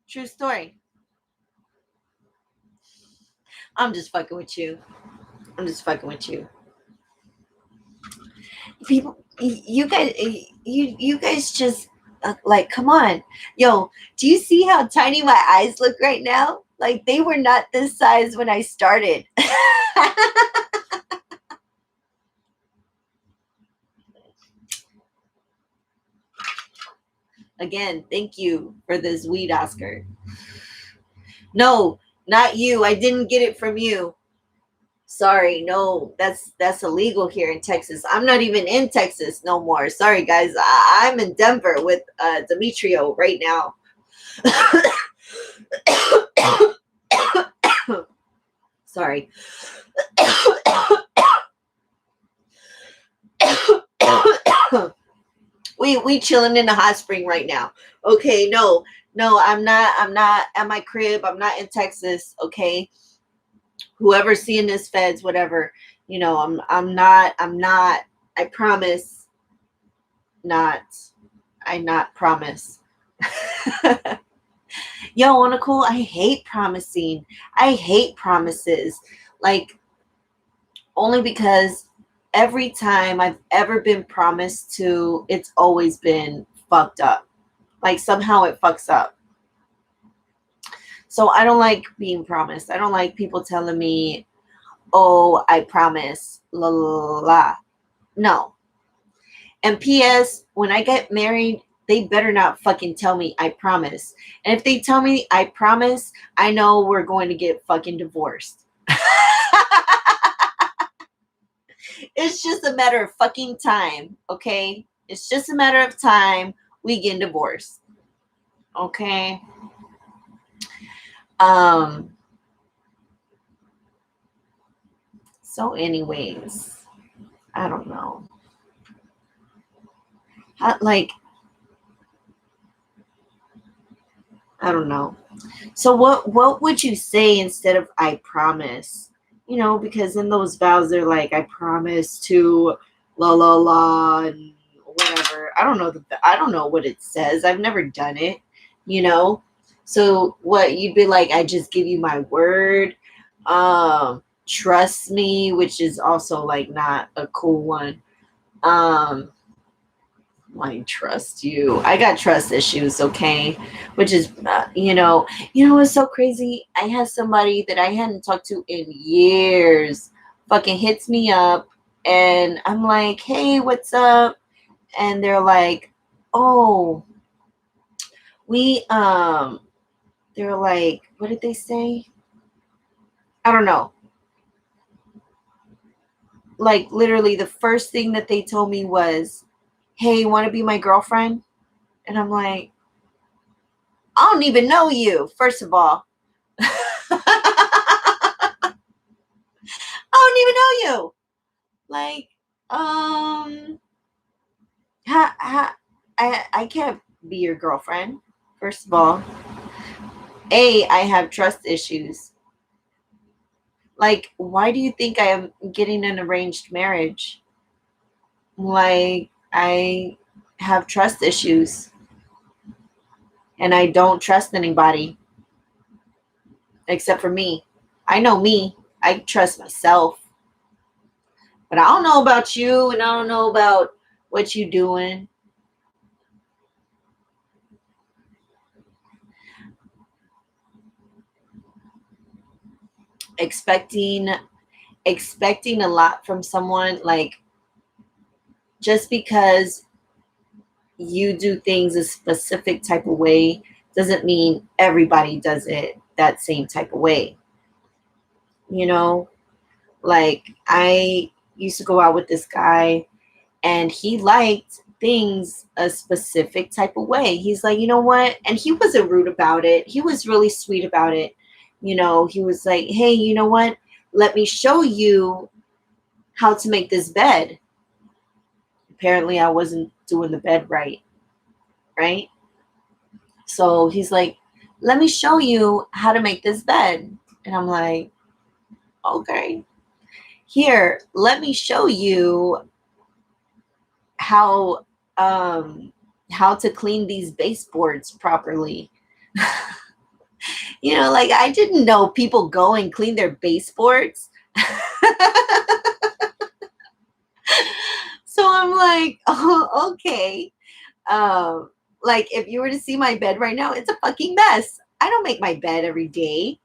S1: True story. I'm just fucking with you. I'm just fucking with you. People, you guys just like, come on, yo. Do you see how tiny my eyes look right now? Like they were not this size when I started. Again, thank you for this weed, Oscar. No, not you. I didn't get it from you. Sorry, no, that's illegal here in Texas. I'm not even in Texas no more. Sorry, guys. I'm in Denver with Demetrio right now. Sorry. we chilling in the hot spring right now. Okay, no, I'm not at my crib. I'm not in Texas. Okay, whoever's seeing this, feds, whatever. I'm not. I promise. Not. I not promise. Yo, on a cool, I hate promising. I hate promises. Like, only because every time I've ever been promised to, it's always been fucked up. Like, somehow it fucks up. So I don't like being promised. I don't like people telling me, oh, I promise, la la la. No. And P.S., when I get married, they better not fucking tell me I promise. And if they tell me I promise, I know we're going to get fucking divorced. It's just a matter of fucking time, okay? It's just a matter of time we get divorced. Okay? So anyways, I don't know. Like, I don't know. So what would you say instead of I promise? Because in those vows they're like, I promise to la la la and whatever. I don't know what it says. I've never done it, you know. So what you'd be like, I just give you my word. Trust me, which is also like not a cool one. I trust you. I got trust issues, okay? Which is, what's so crazy? I had somebody that I hadn't talked to in years fucking hits me up, and I'm like, hey, what's up? And they're like, oh, we, they're like, what did they say? I don't know. Like, literally, the first thing that they told me was, hey, you want to be my girlfriend? And I'm like, I don't even know you, first of all. I don't even know you. Like, I can't be your girlfriend. First of all, I have trust issues. Like, why do you think I am getting an arranged marriage? Like, I have trust issues, and I don't trust anybody except for me. I know me. I trust myself. But I don't know about you, and I don't know about what you doing. Expecting a lot from someone, like, just because you do things a specific type of way doesn't mean everybody does it that same type of way. You know, like, I used to go out with this guy, and he liked things a specific type of way. He's like, you know what? And he wasn't rude about it. He was really sweet about it. He was like, hey, you know what? Let me show you how to make this bed. Apparently, I wasn't doing the bed right. Right? So he's like, let me show you how to make this bed. And I'm like, okay. Here, let me show you how how to clean these baseboards properly. Like, I didn't know people go and clean their baseboards. So I'm like, oh, okay. Like, if you were to see my bed right now, it's a fucking mess. I don't make my bed every day.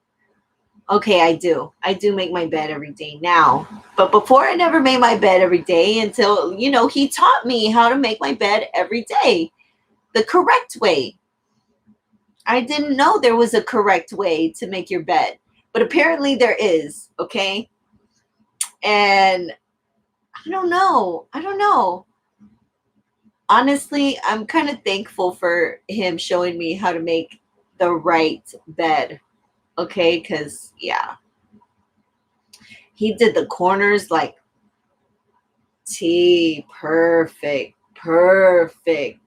S1: Okay, I do. I do make my bed every day now. But before, I never made my bed every day until, he taught me how to make my bed every day the correct way. I didn't know there was a correct way to make your bed, but apparently there is, okay? And I don't know. I don't know. Honestly, I'm kind of thankful for him showing me how to make the right bed, okay? Because, yeah, he did the corners like perfect, perfect.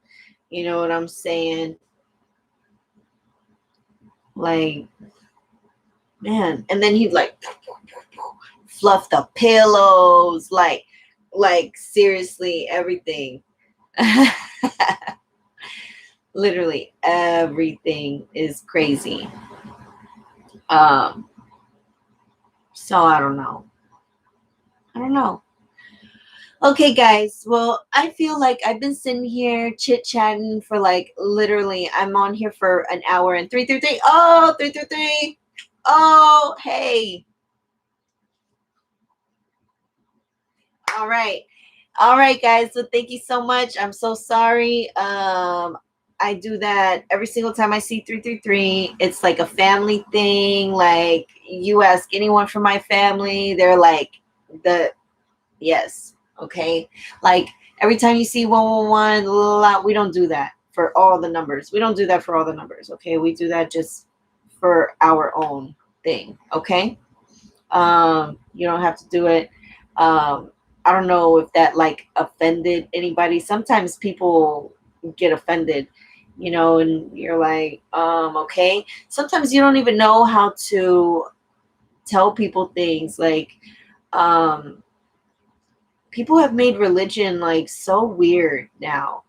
S1: You know what I'm saying? Like, man. And then he'd like fluff the pillows, like seriously, everything. Literally everything is crazy. So I don't know. I don't know. Okay, guys. Well, I feel like I've been sitting here chit chatting for like literally. I'm on here for an hour and 333. Oh, 333. Oh, hey. All right. All right, guys. So thank you so much. I'm so sorry. I do that every single time I see 333. It's like a family thing. Like, you ask anyone from my family, they're like, yes. Okay. Like, every time you see 111, we don't do that for all the numbers. We don't do that for all the numbers. Okay. We do that just for our own thing. Okay. You don't have to do it. I don't know if that like offended anybody. Sometimes people get offended, and you're like, okay. Sometimes you don't even know how to tell people things. Like, people have made religion like so weird now,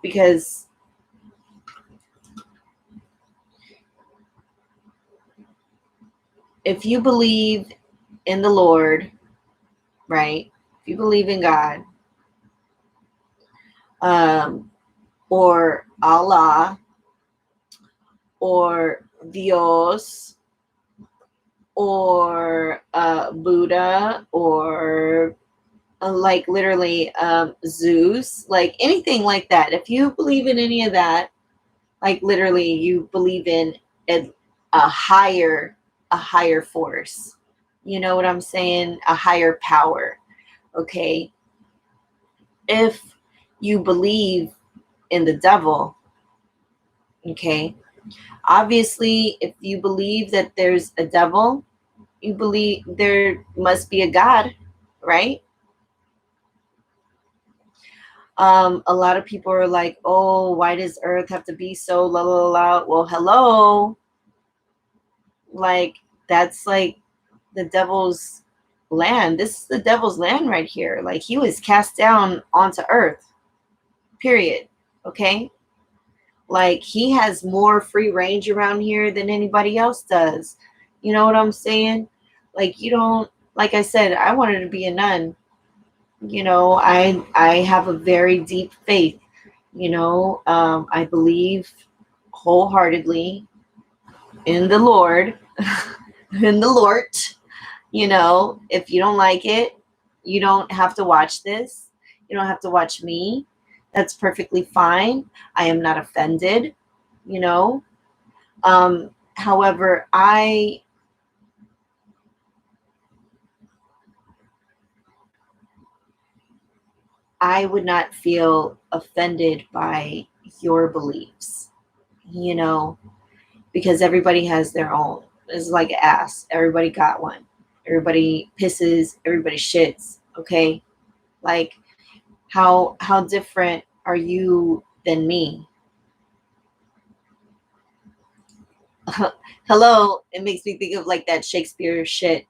S1: because if you believe in the Lord, right? If you believe in God, or Allah, or Dios, or Buddha, or like literally Zeus, like anything like that. If you believe in any of that, like literally you believe in a higher a higher force. You know what I'm saying? A higher power. Okay. If you believe in the devil, okay, obviously if you believe that there's a devil, you believe there must be a God, right? A lot of people are like, oh, why does earth have to be so la la la? Well, hello, like that's like the devil's land. This is the devil's land right here. Like he was cast down onto earth, period. Okay, like he has more free range around here than anybody else does. You know what I'm saying? Like you don't, like I said, I wanted to be a nun. You know, I have a very deep faith. You know, I believe wholeheartedly in the Lord, in the Lord. You know, if you don't like it, you don't have to watch this. You don't have to watch me. That's perfectly fine. I am not offended, you know. However, I would not feel offended by your beliefs, you know, because everybody has their own. It's like ass. Everybody got one. Everybody pisses. Everybody shits. Okay, like how different are you than me? Hello, it makes me think of like that Shakespeare shit.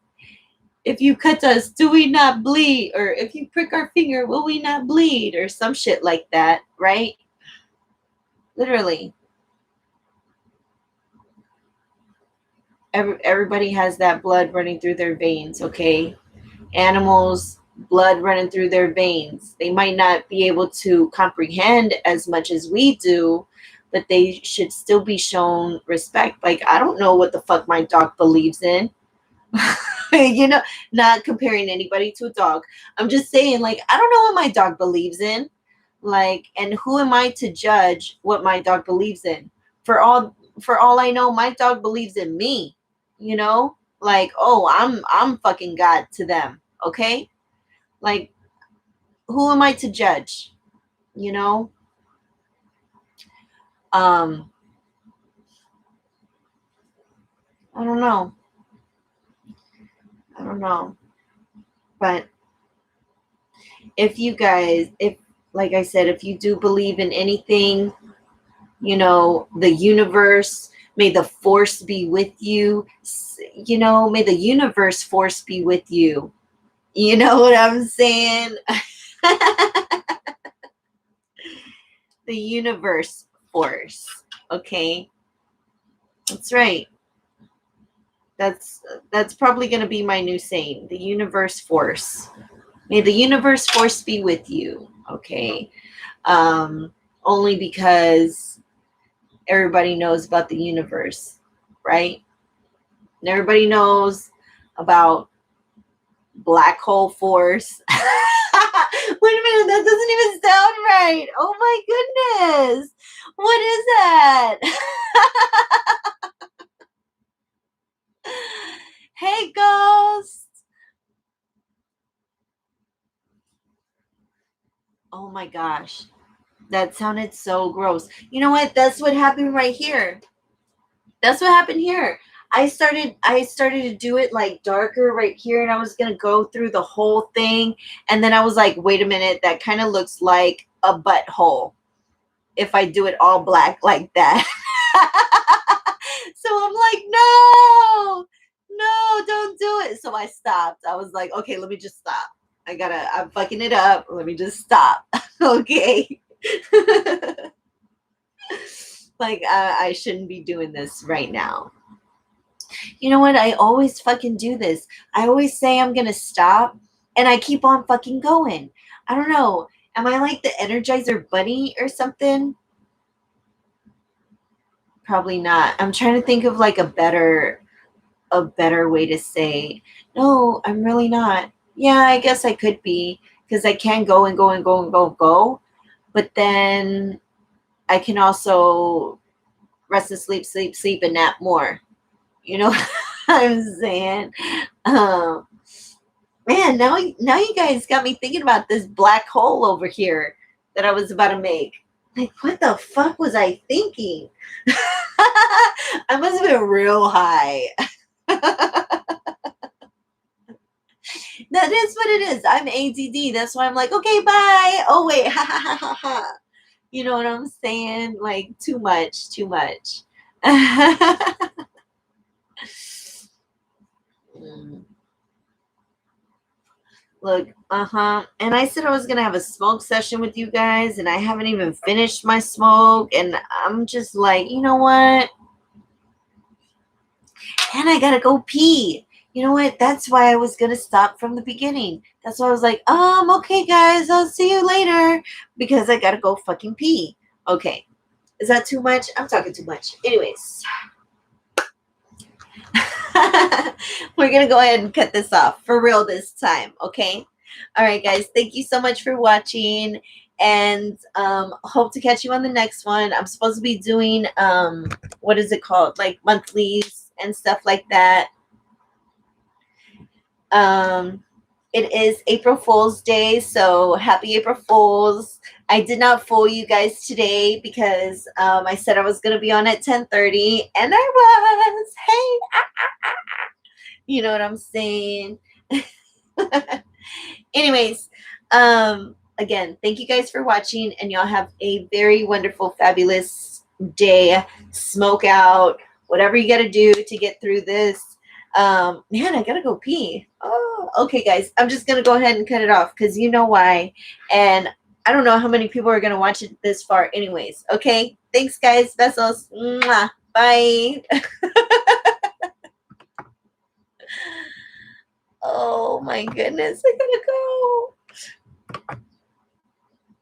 S1: If you cut us, do we not bleed? Or if you prick our finger, will we not bleed? Or some shit like that, right? Literally. Everybody has that blood running through their veins, okay? Animals, blood running through their veins. They might not be able to comprehend as much as we do, but they should still be shown respect. Like, I don't know what the fuck my dog believes in. You know, not comparing anybody to a dog. I'm just saying, like, I don't know what my dog believes in. Like, and who am I to judge what my dog believes in? For all I know, my dog believes in me, you know? Like, oh, I'm fucking God to them, okay? Like, who am I to judge? You know? Um, I don't know. I don't know. But if you guys, if like I said, if you do believe in anything, you know, the universe, may the force be with you. You know, may the universe force be with you. You know what I'm saying? The universe force. Okay? That's right. That's that's probably going to be my new saying. The universe force. May the universe force be with you. Okay? Only because everybody knows about the universe, right? And everybody knows about black hole force. Wait a minute, that doesn't even sound right. Oh my goodness. What is that? Hey, ghost. Oh my gosh. That sounded so gross. You know what? That's what happened right here. That's what happened here. I started to do it like darker right here, and I was gonna go through the whole thing, and then I was like, wait a minute, that kind of looks like a butthole if I do it all black like that. So I'm like, no, don't do it. So I stopped. I was like, okay, let me just stop. I'm fucking it up. Let me just stop. Okay. Like, I shouldn't be doing this right now. You know what? I always fucking do this. I always say I'm going to stop. and I keep on fucking going. I don't know. Am I like the Energizer Bunny or something? Probably not. I'm trying to think of like a better way to say, no, I'm really not. Yeah, I guess I could be, because I can go and go and go and go and go, but then I can also rest and sleep, sleep, sleep, and nap more. You know what I'm saying? Um, Man, now you guys got me thinking about this black hole over here that I was about to make. Like, what the fuck was I thinking? I must have been real high. That is what it is. I'm ADD. That's why I'm like, okay, bye. Oh wait, ha ha ha ha ha. You know what I'm saying? Like too much, too much. Mm. Look, and I said I was gonna have a smoke session with you guys, and I haven't even finished my smoke, and I'm just like, you know what? And I gotta go pee. You know what? That's why I was gonna stop from the beginning. That's why I was like, okay, guys, I'll see you later, because I gotta go fucking pee. Okay, is that too much? I'm talking too much. Anyways, we're gonna go ahead and cut this off for real this time. Okay. All right, guys. Thank you so much for watching, and hope to catch you on the next one. I'm supposed to be doing what is it called, like monthlies and stuff like that. Um, it is April Fool's Day, so happy April Fools. I did not fool you guys today because I said I was going to be on at 10:30, and I was. Hey, you know what I'm saying? Anyways, again, thank you guys for watching, and y'all have a very wonderful, fabulous day. Smoke out, whatever you got to do to get through this. Man, I gotta go pee. Oh, okay, guys. I'm just gonna go ahead and cut it off because you know why. And I don't know how many people are gonna watch it this far, anyways. Okay. Thanks, guys. Besos. Mwah. Bye. Oh my goodness. I